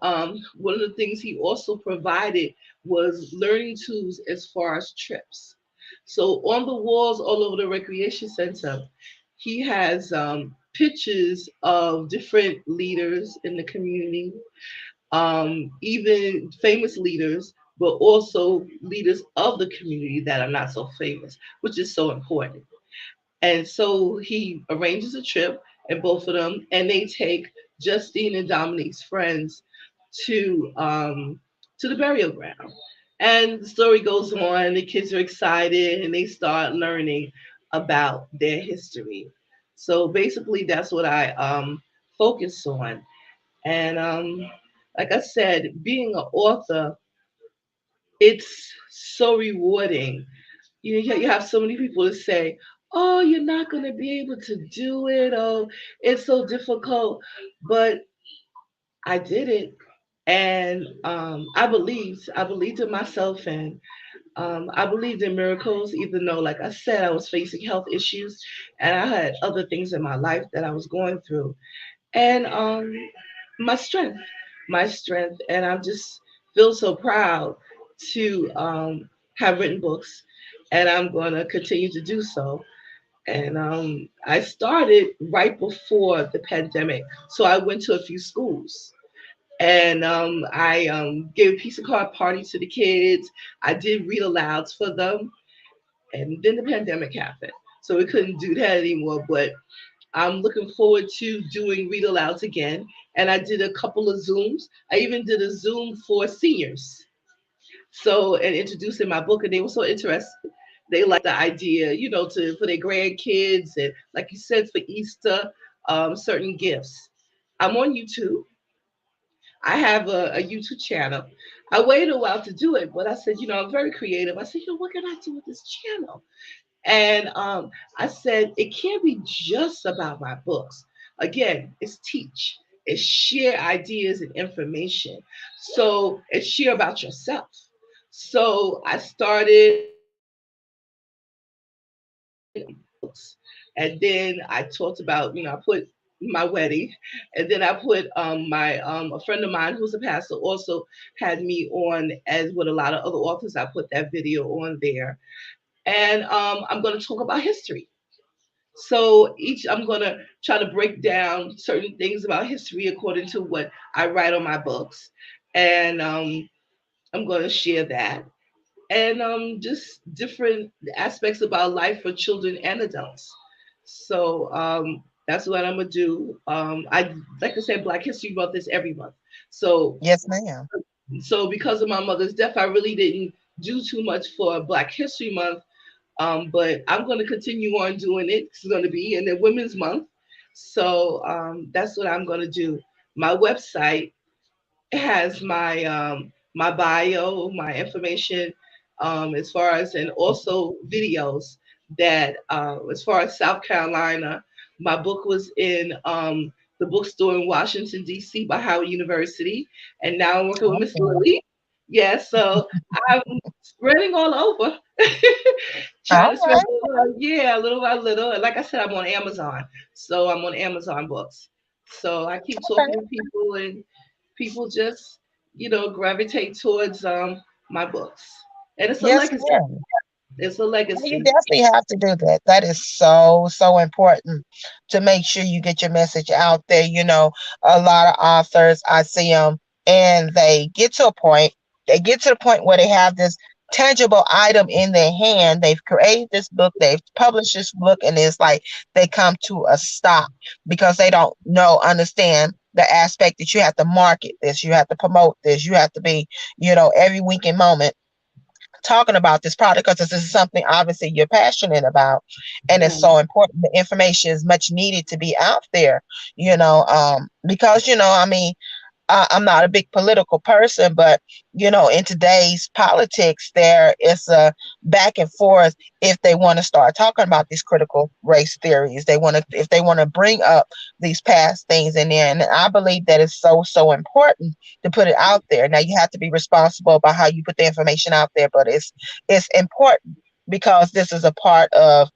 one of the things he also provided was learning tools as far as trips. So on the walls all over the recreation center, he has pictures of different leaders in the community, even famous leaders, but also leaders of the community that are not so famous, which is so important. And so he arranges a trip, and both of them, and they take Justine and Dominique's friends to the burial ground. And the story goes on. The kids are excited, and they start learning about their history. So basically, that's what I focus on. And like I said, being an author, it's so rewarding. You have so many people that say, "Oh, you're not going to be able to do it. Oh, it's so difficult." But I did it, and I believed in myself, and I believed in miracles. Even though, like I said, I was facing health issues, and I had other things in my life that I was going through, and my strength, my strength, and I just feel so proud to have written books, and I'm going to continue to do so. And I started right before the pandemic, so I went to a few schools. And I gave a piece of card party to the kids. I did read alouds for them, and then the pandemic happened, so we couldn't do that anymore. But I'm looking forward to doing read alouds again. And I did a couple of Zooms. I even did a Zoom for seniors. So, and introducing my book, and they were so interested. they like the idea, to for their grandkids and, like you said, for Easter, certain gifts. I'm on YouTube. I have a YouTube channel. I waited a while to do it, but I said, I'm very creative. I said, what can I do with this channel? And I said, it can't be just about my books. Again, it's teach, it's share ideas and information. So it's share about yourself. So I started books. And then I talked about, I put my wedding, and then I put my a friend of mine who's a pastor also had me on, as with a lot of other authors. I put that video on there, and I'm going to talk about history. So each I'm going to try to break down certain things about history according to what I write on my books, and I'm going to share that, and just different aspects about life for children and adults. So that's what I'm gonna do. I like to say Black History Month is every month. So Yes, ma'am. because of my mother's death, I really didn't do too much for Black History Month. But I'm going to continue on doing it. It's going to be in the Women's Month. So that's what I'm going to do. My website has my bio, my information, as far as, and also videos that as far as South Carolina, my book was in the bookstore in Washington D.C. by Howard University, and now I'm working with Miss Okay. Lily. Yeah, so I'm spreading all over, trying All to spread, right. yeah, little by little. And like I said, I'm on Amazon, so I'm on Amazon Books. So I keep Okay. talking to people, and people just, gravitate towards my books. And it's a Yes, legacy. ma'am. It's a Well, you legacy. definitely have to do that. That is so, so important to make sure you get your message out there. A lot of authors, I see them, and they get to the point where they have this tangible item in their hand. They've created this book, they've published this book, and it's like they come to a stop because they don't understand the aspect that you have to market this, you have to promote this, you have to be, every week and moment talking about this product because this is something obviously you're passionate about, and it's Right. so important. The information is much needed to be out there, because I mean, I'm not a big political person, but in today's politics, there is a back and forth. If they want to start talking about these critical race theories, if they want to bring up these past things in there, and I believe that it's so, so important to put it out there. Now you have to be responsible about how you put the information out there, but it's important because this is a part of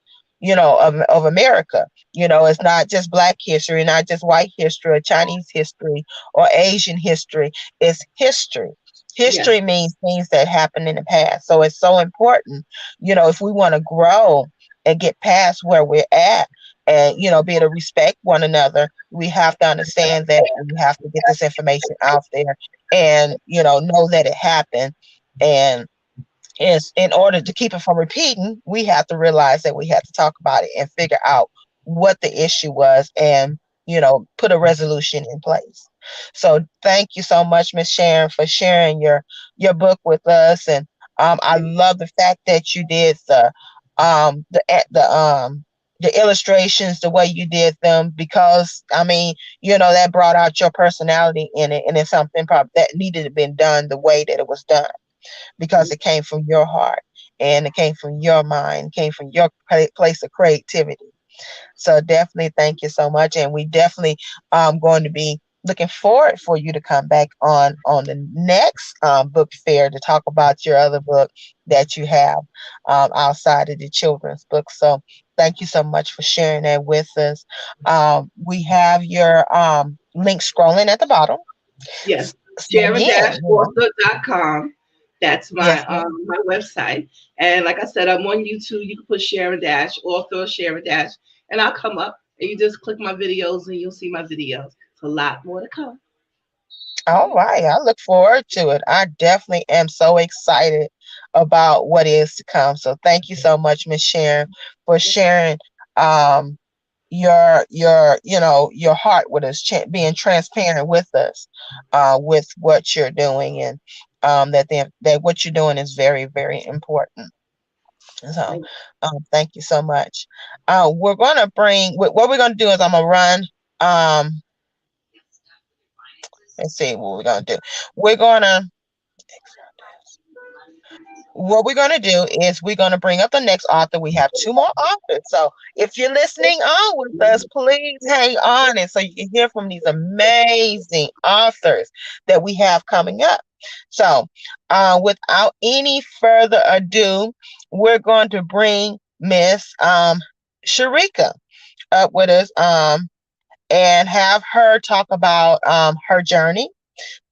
of America. It's not just Black history, not just white history or Chinese history or Asian history. It's history. Yes. History means things that happened in the past. So it's so important, if we want to grow and get past where we're at and, be able to respect one another, we have to understand that we have to get this information out there and, know that it happened. And is in order to keep it from repeating, we have to realize that we have to talk about it and figure out what the issue was and, put a resolution in place. So thank you so much, Miss Sharon, for sharing your book with us. And I love the fact that you did the illustrations the way you did them, because I mean, that brought out your personality in it, and it's something probably that needed to be done the way that it was done because it came from your heart and it came from your mind, came from your place of creativity. So definitely thank you so much. And we definitely going to be looking forward for you to come back on the next book fair to talk about your other book that you have outside of the children's book. So thank you so much for sharing that with us. We have your link scrolling at the bottom. Yes. So again, Sharon-author.com. That's yes, my website. And like I said, I'm on YouTube. You can put Sharon Dash, author Sharon Dash, and I'll come up, and you just click my videos and you'll see my videos. It's a lot more to come. all right. I look forward to it. I definitely am so excited about what is to come. So thank you so much, Miss Sharon, for sharing um your heart with us, being transparent with us with what you're doing, and that what you're doing is very, very important. So thank you so much. We're going to bring, what we're going to do is I'm going to run, let's see what we're going to do. What we're going to do is we're going to bring up the next author. We have 2 more authors. So if you're listening on with us, please hang on and so you can hear from these amazing authors that we have coming up. So without any further ado, we're going to bring Miss Sharika up with us and have her talk about her journey,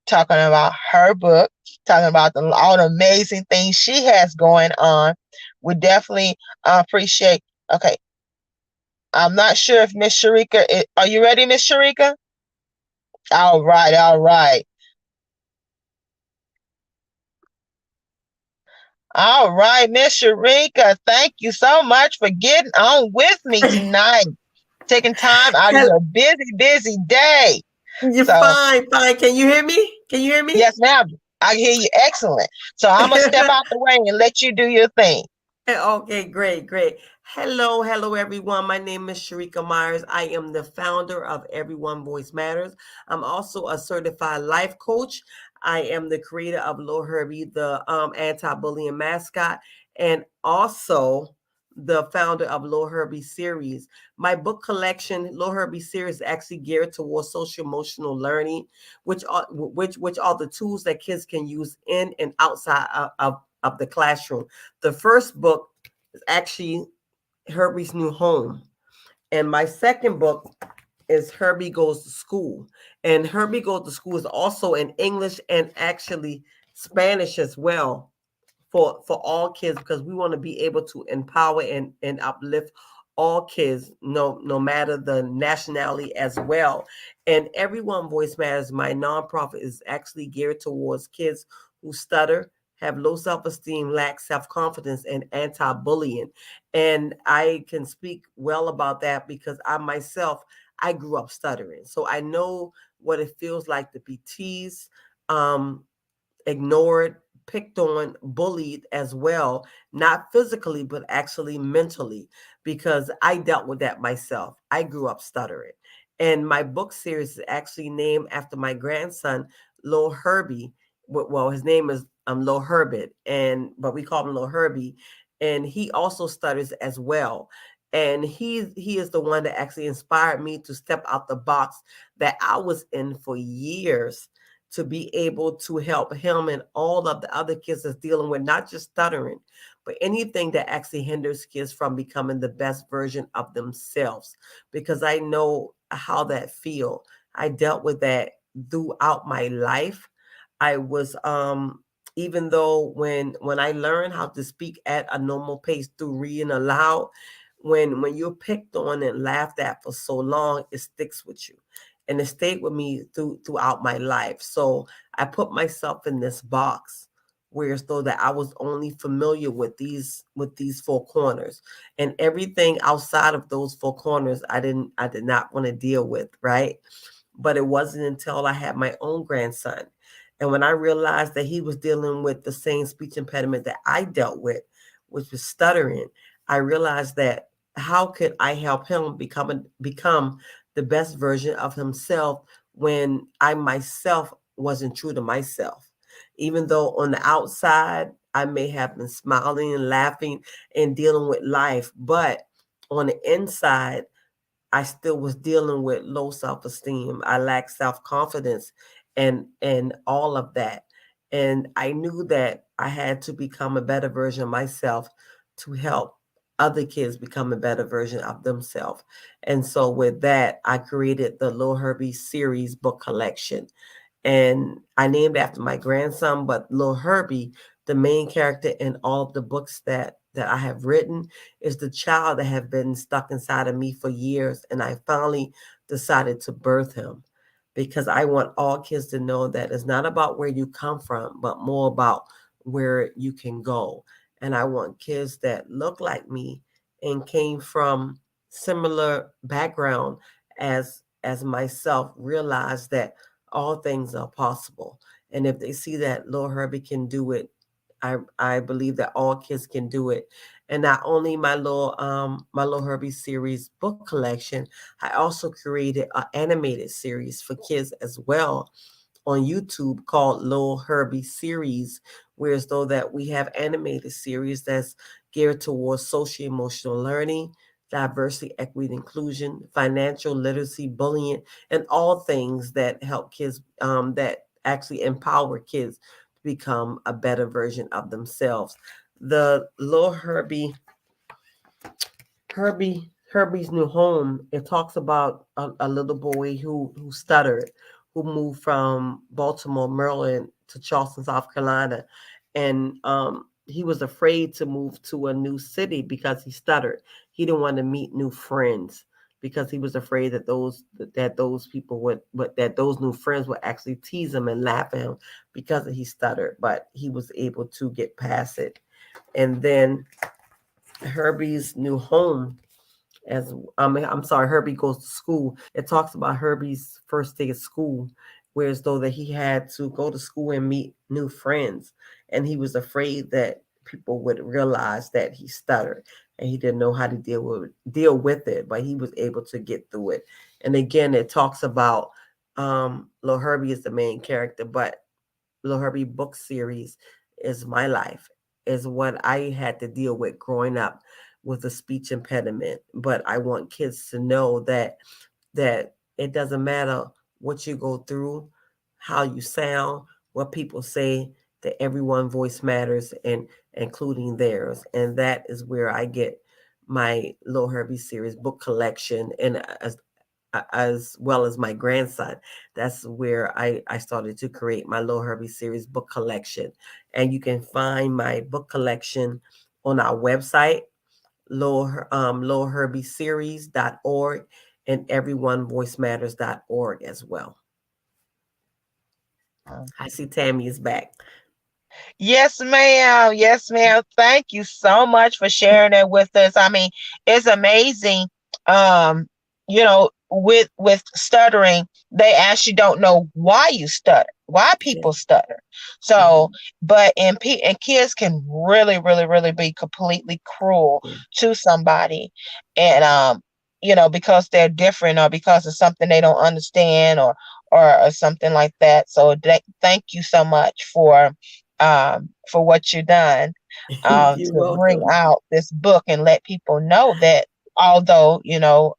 talking about her book, talking about all the amazing things she has going on. We definitely appreciate. Okay, I'm not sure if Miss Sharika, are you ready, Miss Sharika? All right, all right. All right, Miss Sharika, thank you so much for getting on with me tonight, taking time out of your busy day. You're fine. Can you hear me? Yes, ma'am. I hear you excellent. So I'm going to step out the way and let you do your thing. Okay, great. Hello, everyone. My name is Sharika Myers. I am the founder of Everyone Voice Matters. I'm also a certified life coach. I am the creator of Lil Herbie, the anti-bullying mascot, and also the founder of Lil Herbie series. My book collection, Lil Herbie series, is actually geared towards social emotional learning, which are the tools that kids can use in and outside of the classroom. The first book is actually Herbie's New Home. And my second book is Herbie Goes to School. And Herbie Goes to School is also in English and actually Spanish as well for all kids, because we want to be able to empower and uplift all kids, no matter the nationality as well. And Everyone Voice Matters, my nonprofit, is actually geared towards kids who stutter, have low self-esteem, lack self-confidence, and anti-bullying. And I can speak well about that because I grew up stuttering. So I know what it feels like to be teased, ignored, picked on, bullied as well, not physically, but actually mentally, because I dealt with that myself. I grew up stuttering. And my book series is actually named after my grandson, Lil Herbie. Well, his name is Lil Herbert, but we call him Lil Herbie. And he also stutters as well. And he is the one that actually inspired me to step out the box that I was in for years, to be able to help him and all of the other kids that's dealing with not just stuttering, but anything that actually hinders kids from becoming the best version of themselves. Because I know how that feel. I dealt with that throughout my life. I was even though when I learned how to speak at a normal pace through reading aloud, when you're picked on and laughed at for so long, it sticks with you. And it stayed with me throughout my life. So I put myself in this box where as though that I was only familiar with these 4 corners, and everything outside of those 4 corners I did not want to deal with, right? But it wasn't until I had my own grandson, and when I realized that he was dealing with the same speech impediment that I dealt with, which was stuttering, I realized that how could I help him become the best version of himself when I myself wasn't true to myself. Even though on the outside, I may have been smiling and laughing and dealing with life, but on the inside, I still was dealing with low self-esteem. I lacked self-confidence and all of that. And I knew that I had to become a better version of myself to help other kids become a better version of themselves. And so with that, I created the Lil Herbie series book collection. And I named after my grandson, but Lil Herbie, the main character in all of the books that I have written, is the child that have been stuck inside of me for years. And I finally decided to birth him, because I want all kids to know that it's not about where you come from, but more about where you can go. And I want kids that look like me and came from similar background as myself realize that all things are possible. And if they see that Lil Herbie can do it, I believe that all kids can do it. And not only my little Herbie series book collection, I also created an animated series for kids as well on YouTube called Lil Herbie Series, whereas though that we have animated series that's geared towards social emotional learning, diversity, equity, inclusion, financial literacy, bullying, and all things that help kids, that actually empower kids to become a better version of themselves. The Lil Herbie's New Home, it talks about a little boy who stuttered, who moved from Baltimore, Maryland to Charleston, South Carolina. And he was afraid to move to a new city because he stuttered. He didn't want to meet new friends because he was afraid that those people that those new friends would actually tease him and laugh at him because he stuttered. But he was able to get past it. And then Herbie's New Home, I'm sorry, Herbie Goes to School. It talks about Herbie's first day at school, whereas though that he had to go to school and meet new friends, and he was afraid that people would realize that he stuttered and he didn't know how to deal with it, but he was able to get through it. And again, it talks about Lil Herbie is the main character, but Lil Herbie book series is my life, is what I had to deal with growing up with a speech impediment. But I want kids to know that it doesn't matter what you go through, how you sound, what people say, that everyone voice matters, and including theirs. And that is where I get my Lil Herbie series book collection, and as well as my grandson. That's where I started to create my Lil Herbie series book collection. And you can find my book collection on our website, lilherbieseries.org, and everyonevoicematters.org as well. I see Tammy is back. Yes, ma'am. Yes, ma'am. Thank you so much for sharing that with us. I mean, it's amazing. Um, with stuttering, they actually don't know why you stutter, why people stutter. So, but and kids can really, really, really be completely cruel to somebody, and because they're different or because of something they don't understand or something like that. So, thank you so much for what you've done to bring out this book and let people know that although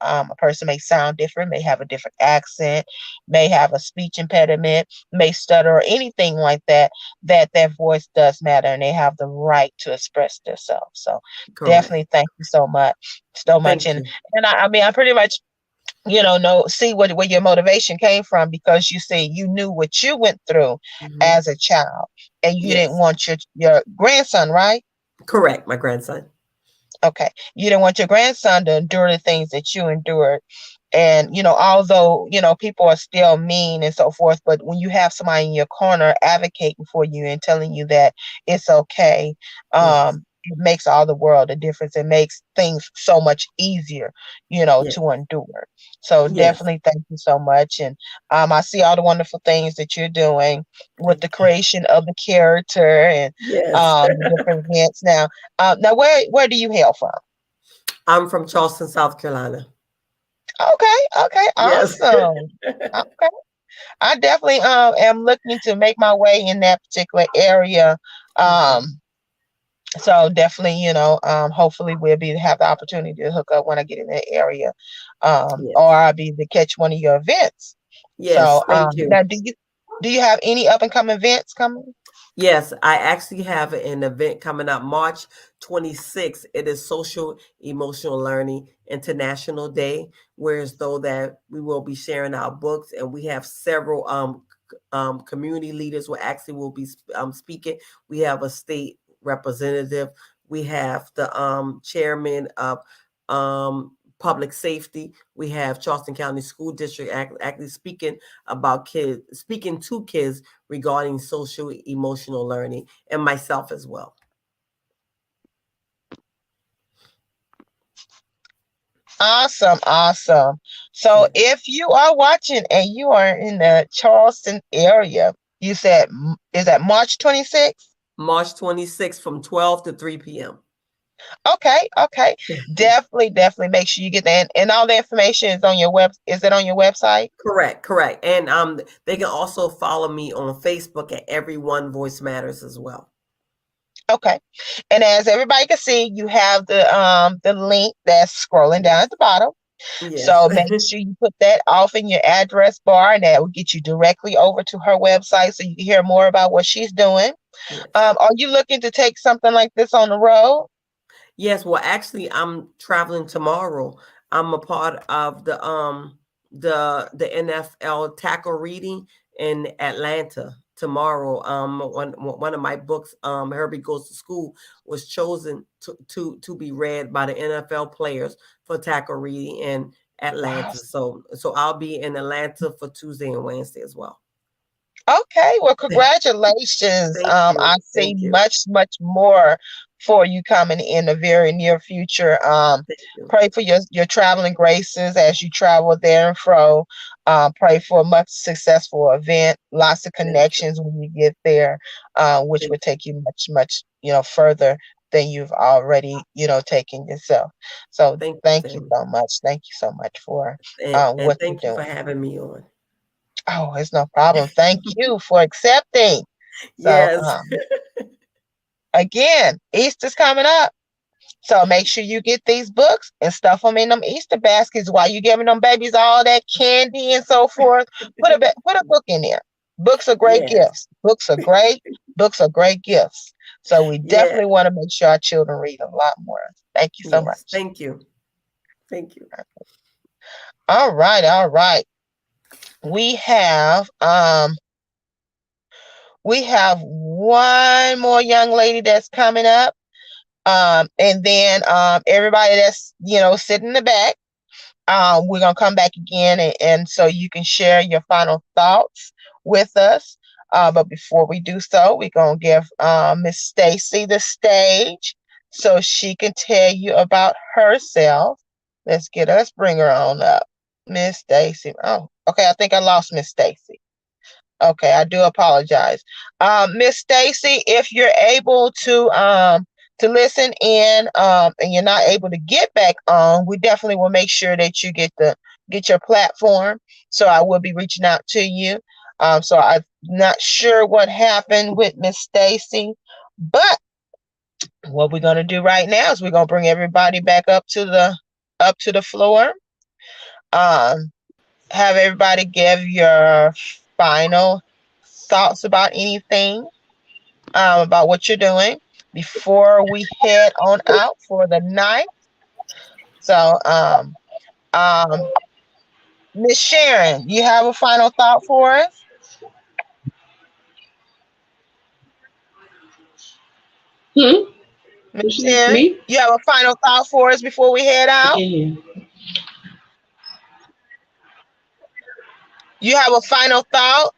a person may sound different, may have a different accent, may have a speech impediment, may stutter or anything like that, that their voice does matter and they have the right to express themselves. So definitely thank you so much. And I mean, I pretty much see where your motivation came from, because you say you knew what you went through as a child, and you didn't want your grandson, right? Correct, my grandson. Okay, you didn't want your grandson to endure the things that you endured. And although people are still mean and so forth, but when you have somebody in your corner advocating for you and telling you that it's okay, it makes all the world a difference. It makes things so much easier, to endure. So definitely thank you so much. And I see all the wonderful things that you're doing with the creation of the character and the different events. Now, where do you hail from? I'm from Charleston, South Carolina. Okay, awesome. Okay. I definitely am looking to make my way in that particular area. So definitely, hopefully we'll have the opportunity to hook up when I get in that area, or I'll be to catch one of your events. So, thank you. Now, do you have any up and coming events coming? Yes, I actually have an event coming up March 26th. It is Social Emotional Learning International Day, whereas though that we will be sharing our books, and we have several community leaders will be speaking. We have a state representative. We have the chairman of public safety. We have Charleston County School District actually speaking to kids regarding social emotional learning, and myself as well. Awesome. So if you are watching and you are in the Charleston area, you said, is that March 26th? March 26th from 12 to 3 p.m. Okay, okay. Definitely make sure you get that. And all the information is on your web. Is it on your website? Correct. And they can also follow me on Facebook at Everyone Voice Matters as well. Okay. And as everybody can see, you have the link that's scrolling down at the bottom. Yes. So make sure you put that off in your address bar, and that will get you directly over to her website so you can hear more about what she's doing. Yes. Are you looking to take something like this on the road? Yes, well, actually, I'm traveling tomorrow. I'm a part of the NFL tackle reading in Atlanta tomorrow. One of my books, Herbie Goes to School, was chosen to be read by the NFL players for tackle reading in Atlanta. Wow. So I'll be in Atlanta for Tuesday and Wednesday as well. Okay, well, congratulations. Thank you. I see Thank you. much more for you coming in the very near future. Thank you. Pray for your traveling graces as you travel there and fro. Pray for a much successful event, lots of Thank you. connections when you get there, which Thank would take you much further than you've already taken yourself. So Thank you, thank you Sammy. so much. Thank you so much for And what you're thank you for doing. having me on. Oh, it's no problem. Thank you for accepting. So, Yes. again, Easter's coming up. So make sure you get these books and stuff them in them Easter baskets while you giving them babies all that candy and so forth. Put a book in there. Books are great Yes. gifts. Books are great. Books are great gifts. So we Yeah. definitely want to make sure our children read a lot more. Thank you so Yes. much. Thank you. Thank you. All right. We have one more young lady that's coming up. And then everybody that's sitting in the back, we're gonna come back again, and so you can share your final thoughts with us. But before we do so, we're gonna give Miss Stacy the stage so she can tell you about herself. Let's bring her on up. Miss Stacy. Oh, okay, I think I lost Miss Stacy. Okay, I do apologize. Miss Stacy, if you're able to listen in and you're not able to get back on, we definitely will make sure that you get your platform. So I will be reaching out to you. So I'm not sure what happened with Miss Stacy, but what we're gonna do right now is we're gonna bring everybody back up to the floor. Have everybody give your final thoughts about anything, about what you're doing before we head on out for the night. So, Miss Sharon, you have a final thought for us? Miss Sharon, Me? you have a final thought for us before we head out? Yeah. You have a final thought?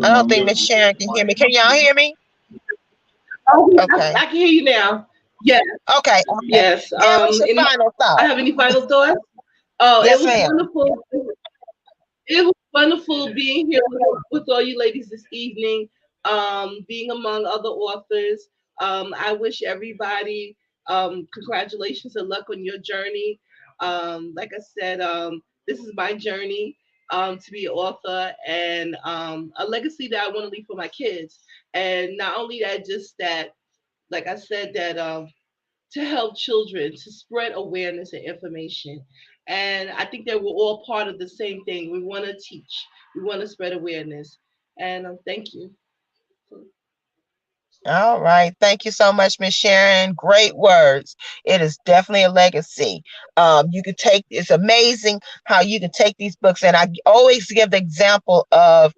I don't think Miss Sharon can hear me. Can y'all hear me? Okay. I can hear you now. Yes. Okay. Yes. Give us your final I thought. have any final thoughts? Oh, Yes, it was ma'am. wonderful. It was wonderful being here with all you ladies this evening, being among other authors. I wish everybody congratulations and luck on your journey. Like I said, this is my journey to be an author, and a legacy that I want to leave for my kids. And not only that, just that, like I said, that to help children, to spread awareness and information. And I think that we're all part of the same thing. We want to teach, we want to spread awareness. And thank you. All right. Thank you so much, Miss Sharon. Great words. It is definitely a legacy. It's amazing how you can take these books, and I always give the example of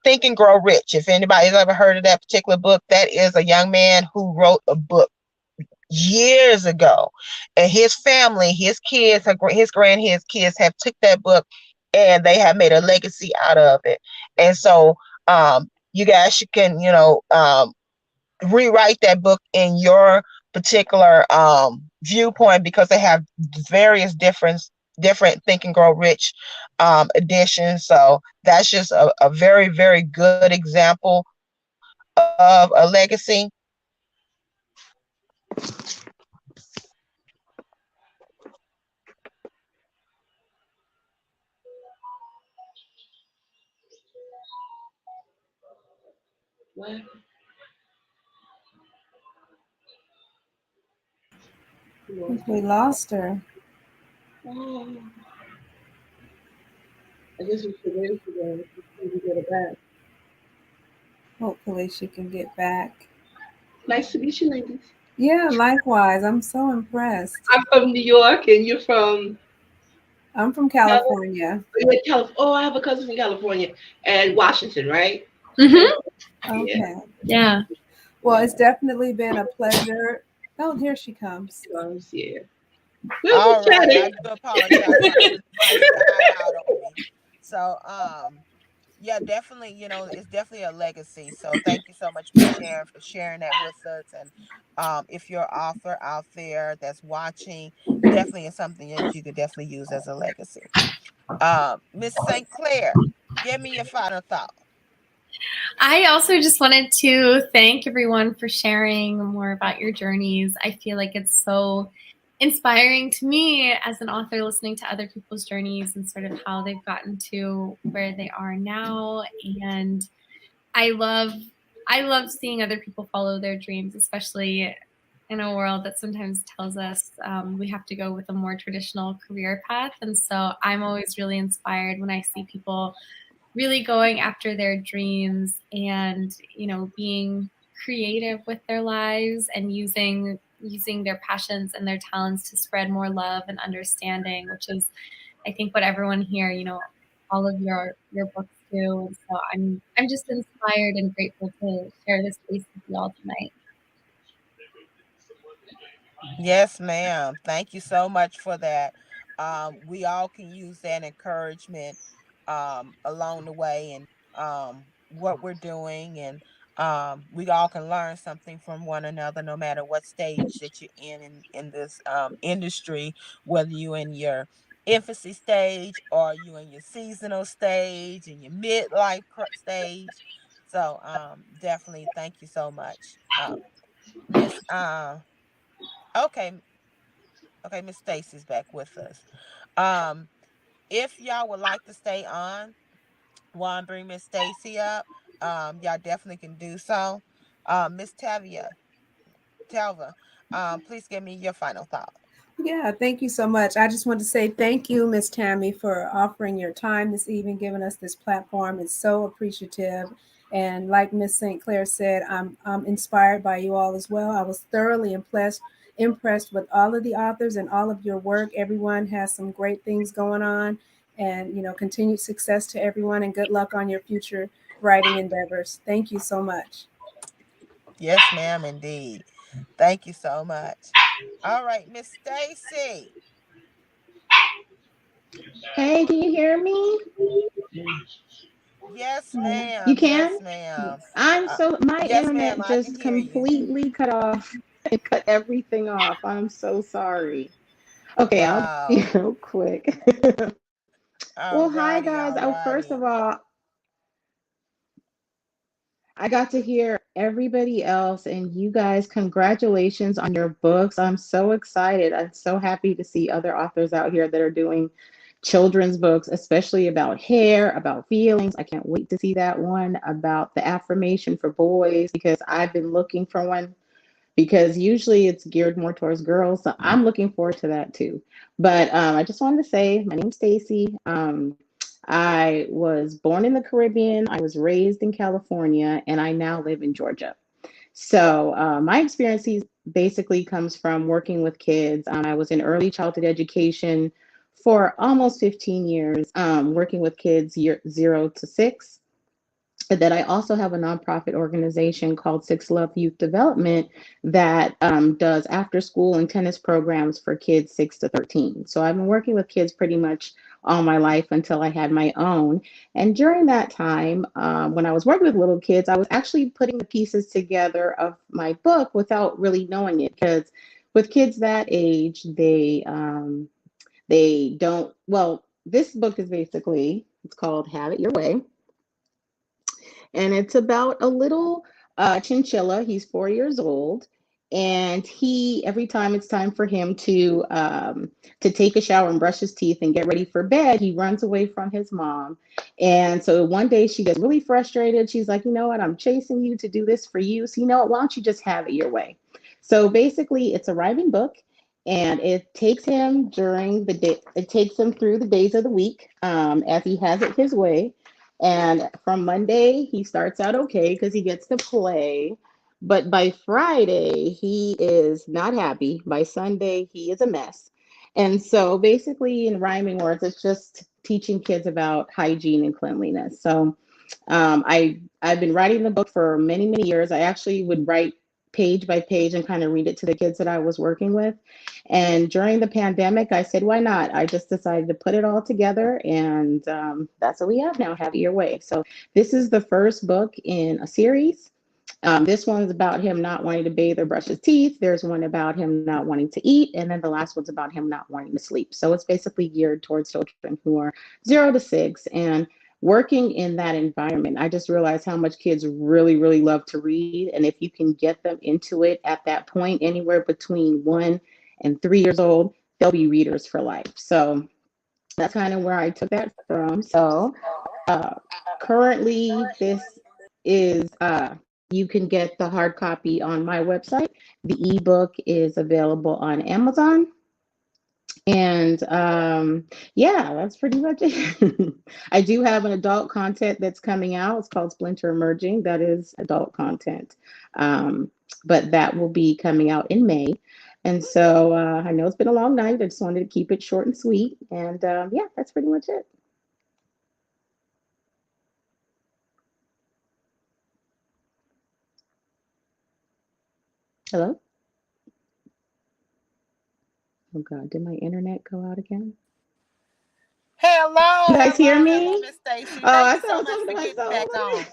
Think and Grow Rich. If anybody's ever heard of that particular book, that is a young man who wrote a book years ago, and his family, his kids, his kids have took that book and they have made a legacy out of it. And so you guys can rewrite that book in your particular viewpoint, because they have various different different Think and Grow Rich editions. So that's just a very, very good example of a legacy. What? We lost her. Oh, I guess we should wait for them to get it back. Hopefully she can get back. Nice to meet you, ladies. Yeah, likewise. I'm so impressed. I'm from New York, and you're from I'm from California. California. Oh, I have a cousin from California and Washington, right? Mm-hmm. Okay. Yeah. Well, it's definitely been a pleasure. Oh, here she comes. Yeah. All right, I do apologize. My device died out on me. So, yeah, definitely, it's definitely a legacy. So thank you so much, Miss Sharon, for sharing that with us. And if you're an author out there that's watching, definitely is something that you could definitely use as a legacy. Miss St. Clair, give me your final thought. I also just wanted to thank everyone for sharing more about your journeys. I feel like it's so inspiring to me as an author, listening to other people's journeys and sort of how they've gotten to where they are now. And I love seeing other people follow their dreams, especially in a world that sometimes tells us we have to go with a more traditional career path. And so I'm always really inspired when I see people really going after their dreams and, being creative with their lives and using their passions and their talents to spread more love and understanding, which is, I think, what everyone here, all of your books do. And so I'm just inspired and grateful to share this space with you all tonight. Yes, ma'am. Thank you so much for that. We all can use that encouragement along the way, and what we're doing, and we all can learn something from one another, no matter what stage that you're in this industry, whether you're in your infancy stage or you in your seasonal stage and your midlife stage. So definitely thank you so much, Miss. Okay, okay, Miss Stacy's back with us. Um, if y'all would like to stay on while I bring Miss Stacy up, y'all definitely can do so. Miss Talva, please give me your final thought. Yeah, thank you so much. I just want to say thank you, Miss Tammy, for offering your time this evening, giving us this platform. It's so appreciative. And like Miss St. Clair said, I'm inspired by you all as well. I was thoroughly impressed with all of the authors and all of your work. Everyone has some great things going on, and continued success to everyone, and good luck on your future writing endeavors. Thank you so much. Yes, ma'am, indeed. Thank you so much. All right, Miss Stacy. Hey, can you hear me? Yes, You ma'am. can? Yes, ma'am. My Yes, ma'am. internet I can just hear you. completely cut off. It cut everything off. I'm so sorry. Okay, I'll be Wow. real quick. Well, hi Alrighty, guys. Oh, first alrighty. of all, I got to hear everybody else, and you guys, congratulations on your books. I'm so excited. I'm so happy to see other authors out here that are doing children's books, especially about hair, about feelings. I can't wait to see that one about the affirmation for boys because I've been looking for one because usually it's geared more towards girls. So I'm looking forward to that too. But I just wanted to say my name's Stacy. I was born in the Caribbean. I was raised in California, and I now live in Georgia. So my experience basically comes from working with kids. I was in early childhood education for almost 15 years, working with kids 0 to 6. And then I also have a nonprofit organization called Six Love Youth Development that does after school and tennis programs for kids 6 to 13. So I've been working with kids pretty much all my life until I had my own. And during that time, when I was working with little kids, I was actually putting the pieces together of my book without really knowing it. Because with kids that age, They don't, well, this book is basically, it's called Have It Your Way. And it's about a little chinchilla. He's 4 years old, and he every time it's time for him to take a shower and brush his teeth and get ready for bed, he runs away from his mom. And so one day she gets really frustrated. She's like, you know what? I'm chasing you to do this for you. So you know what? Why don't you just have it your way? So basically, it's a rhyming book. And it takes him during the day, it takes him through the days of the week as he has it his way. And from Monday, he starts out okay because he gets to play. But by Friday, he is not happy. By Sunday, he is a mess. And so basically, in rhyming words, it's just teaching kids about hygiene and cleanliness. So I've been writing the book for many, many years. I actually would write page by page and kind of read it to the kids that I was working with. And during the pandemic, I said, why not? I just decided to put it all together. And that's what we have now, Have It Your Way. So this is the first book in a series. This one's about him not wanting to bathe or brush his teeth. There's one about him not wanting to eat. And then the last one's about him not wanting to sleep. So it's basically geared towards children who are 0 to 6. And working in that environment, I just realized how much kids really, really love to read. And if you can get them into it at that point, anywhere between 1 and 3 years old, they'll be readers for life. So that's kind of where I took that from. So currently, this is, you can get the hard copy on my website. The ebook is available on Amazon. And yeah, that's pretty much it. I do have an adult content that's coming out. It's called Splinter Emerging. That is adult content. But that will be coming out in May. And so I know it's been a long night. I just wanted to keep it short and sweet. And yeah, that's pretty much it. Hello? Oh God, did my internet go out again? Hello, You guys hear hello, me? hello, Miss Stacy. Oh, Thank I you thought I so was much talking for to getting myself. back Hold on.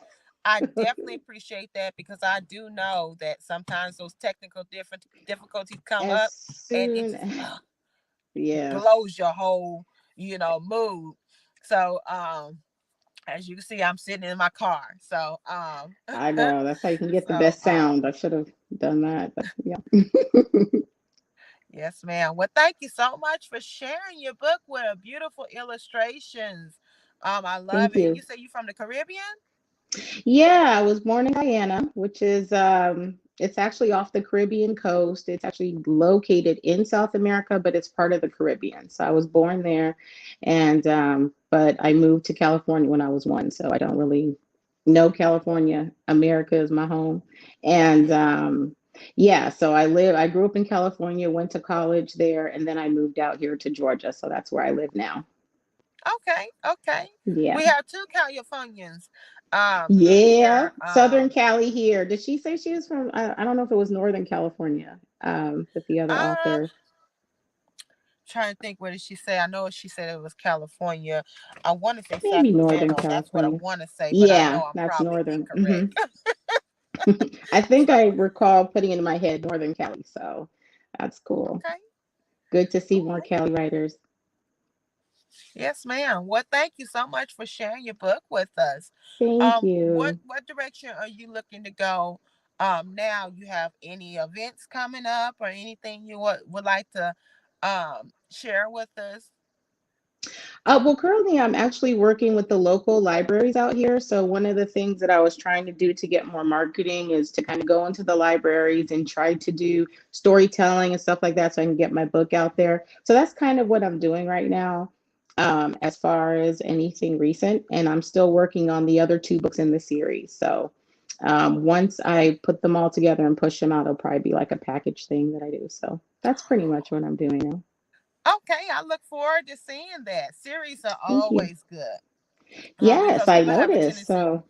I definitely appreciate that because I do know that sometimes those technical difficulties come As up and it soon just yes, blows your whole, mood. So, as you can see, I'm sitting in my car. So, I know. That's how you can get the so, best sound. I should have done that, but yeah. yes, ma'am. Well, thank you so much for sharing your book with beautiful illustrations. I love Thank it. you. You say you from the Caribbean? Yeah, I was born in Guyana, which is it's actually off the Caribbean coast. It's actually located in South America, but it's part of the Caribbean. So I was born there, and but I moved to California when I was 1, so I don't really know California. America is my home, and yeah, so I grew up in California, went to college there, and then I moved out here to Georgia. So that's where I live now. Okay, okay. Yeah. We have 2 Californians in Yeah, here. Southern Cali here. Did she say she was from? I don't know if it was Northern California, with the other Um author. trying to think, what did she say? I know she said it was California. I want to say Maybe Northern Sacramento. That's what I California. want to say, but I Yeah, know I'm that's probably Northern. incorrect. I think I So, recall putting it in my head Northern Cali. So that's cool. okay. Good to see All more right. Cali writers. Yes, ma'am. Well, thank you so much for sharing your book with us. Thank What you. direction are you looking to go? Now you have any events coming up or anything you would like to share with us? Well, currently I'm actually working with the local libraries out here. So one of the things that I was trying to do to get more marketing is to kind of go into the libraries and try to do storytelling and stuff like that so I can get my book out there. So that's kind of what I'm doing right now, as far as anything recent. And I'm still working on the other 2 books in the series. So once I put them all together and push them out, it'll probably be like a package thing that I do. So that's pretty much what I'm doing now. Okay, I look forward to seeing that. Series are Thank you. always good Yes, because I people have a noticed. tendency. So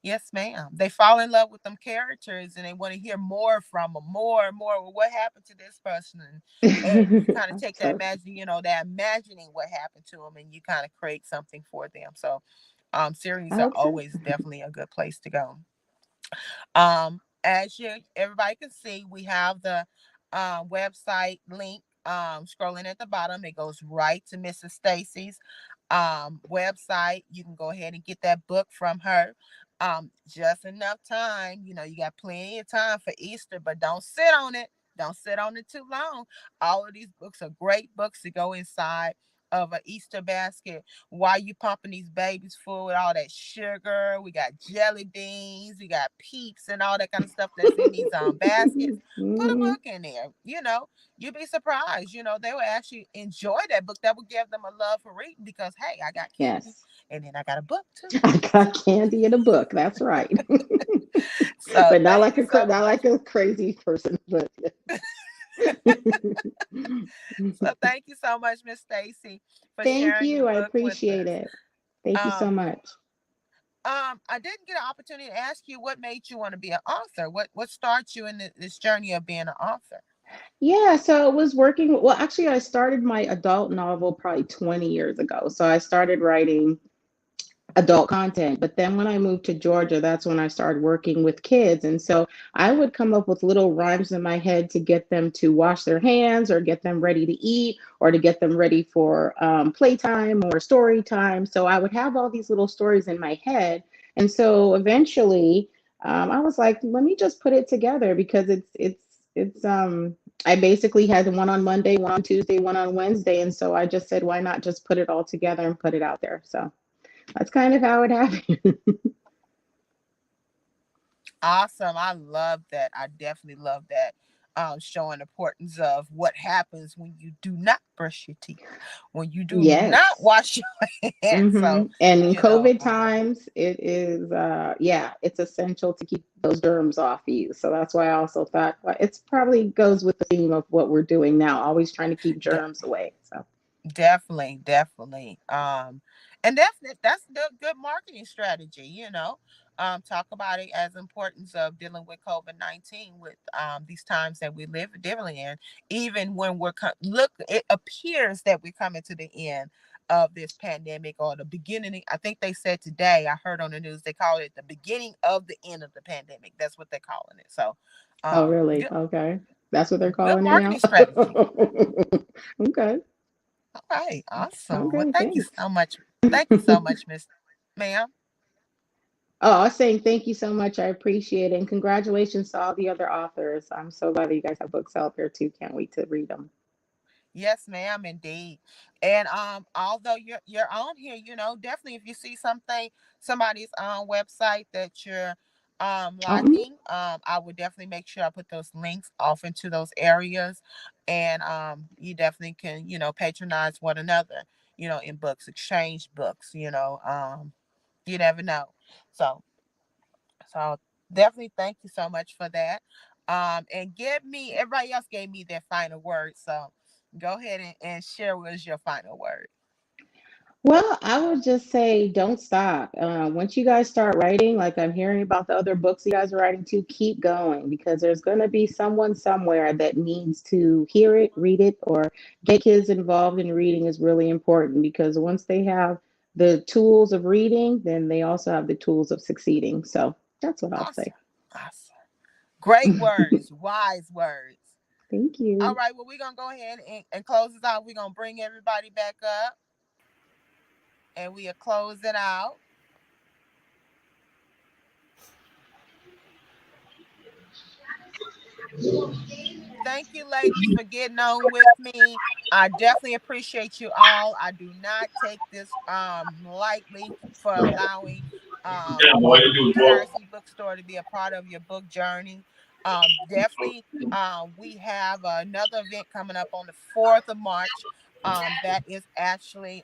Yes, ma'am. They fall in love with them characters and they want to hear more from them, more and more. Well, what happened to this person? And you kind of take that so imagine, that imagining what happened to them, and you kind of create something for them. So, I series are hope so. always definitely a good place to go. As everybody can see, we have the website link scrolling at the bottom, it goes right to Mrs. Stacy's website. You can go ahead and get that book from her. Just enough time, you got plenty of time for Easter, but don't sit on it. Don't sit on it too long. All of these books are great books to go inside of an Easter basket while you pumping these babies full with all that sugar. We got jelly beans, we got Peeps and all that kind of stuff that's in these baskets. Put a book in there. You'd be surprised. They will actually enjoy that book. That would give them a love for reading because, hey, I got candy Yes. and then I got a book too. I got candy in a book. That's right. So But not thank like you so not much. like a crazy person, but So thank you so much, Miss Stacy, for thank sharing your you. I book with appreciate us. it. Thank you so Um, much. I didn't get an opportunity to ask you what made you want to be an author. What starts you in this journey of being an author? Yeah, so it was working. Well, actually, I started my adult novel probably 20 years ago. So I started writing adult content. But then when I moved to Georgia, that's when I started working with kids. And so I would come up with little rhymes in my head to get them to wash their hands or get them ready to eat or to get them ready for playtime or story time. So I would have all these little stories in my head. And so eventually I was like, let me just put it together because it's I basically had one on Monday, one on Tuesday, one on Wednesday. And so I just said, why not just put it all together and put it out there? So that's kind of how it happened. Awesome. I love that. I definitely love that. Showing the importance of what happens when you do not brush your teeth, when you do not Yes. wash your hands. So, And in you know, COVID times, it is, yeah, it's essential to keep those germs off you. So that's why I also thought well, it's probably goes with the theme of what we're doing now, always trying to keep de- germs away. So, definitely, definitely. And that's the good marketing strategy. Talk about it as importance of dealing with COVID-19 with these times that we live differently in. Even when look, it appears that we're coming to the end of this pandemic or the beginning. I think they said today, I heard on the news, they call it the beginning of the end of the pandemic. That's what they're calling it. So, oh, really? good, Okay. That's what they're good calling it now? marketing strategy. Okay. All right, awesome. Well, Okay. thank you Thanks. so much. Thank you so much, Miss Ma'am. Oh, I was saying thank you so much. I appreciate it. And congratulations to all the other authors. I'm so glad that you guys have books out there too. Can't wait to read them. Yes, ma'am, indeed. And although you're on here, definitely if you see somebody's website that you're Mhm. liking, I would definitely make sure I put those links off into those areas. And you definitely can, patronize one another, in books, exchange books, you never know. So So definitely thank you so much for that. And everybody else gave me their final word. So go ahead and share what is your final word. Well, I would just say don't stop. Once you guys start writing, like I'm hearing about the other books you guys are writing too, keep going because there's going to be someone somewhere that needs to hear it, read it, or get kids involved in reading is really important because once they have the tools of reading, then they also have the tools of succeeding. So that's what I'll Awesome. say. Awesome. Great words, wise words. Thank All you. right. Well, we're going to go ahead and close this out. We're going to bring everybody back up and we'll close it out. Thank you, ladies, for getting on with me. I definitely appreciate you all. I do not take this lightly for allowing Piracy Bookstore to be a part of your book journey. Definitely, we have another event coming up on the 4th of March. That is actually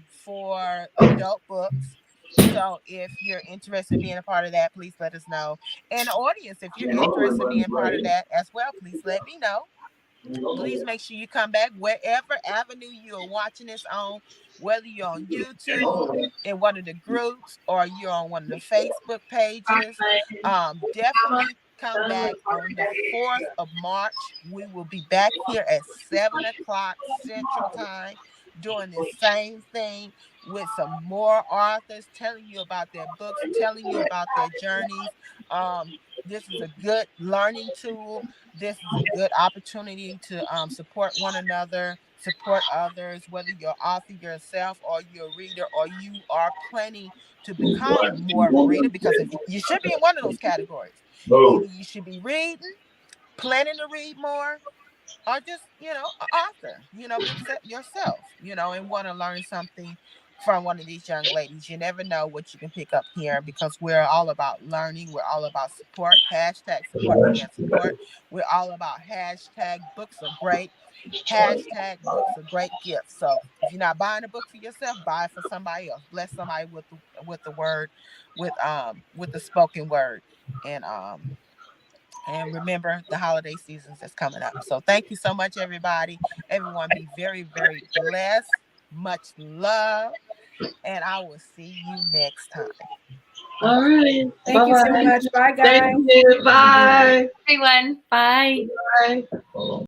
for adult books. So if you're interested in being a part of that, please let us know. And the audience, if you're interested in being part of that as well, please let me know. Please make sure you come back wherever avenue you are watching this on, whether you're on YouTube in one of the groups or you're on one of the Facebook pages. Definitely come back on the 4th of March. We will be back here at 7 o'clock Central Time doing the same thing with some more authors telling you about their books, telling you about their journeys. This is a good learning tool. This is a good opportunity to support one another, support others, whether you're author yourself or you're a reader or you are planning to become more of a reader, because if you should be in one of those categories. Either you should be reading, planning to read more, or just, an author, yourself, and want to learn something from one of these young ladies. You never know what you can pick up here, because we're all about learning. We're all about support. Hashtag support begets support. We're all about hashtag books are great. Hashtag books are great gifts. So if you're not buying a book for yourself, buy it for somebody else. Bless somebody with the word, with the spoken word. And remember, the holiday seasons is coming up. So thank you so much, everybody. Everyone be very, very blessed. Much love. And I will see you next time. All right. Thank you so much. Bye, guys. Thank you. Bye. Everyone, bye. Bye.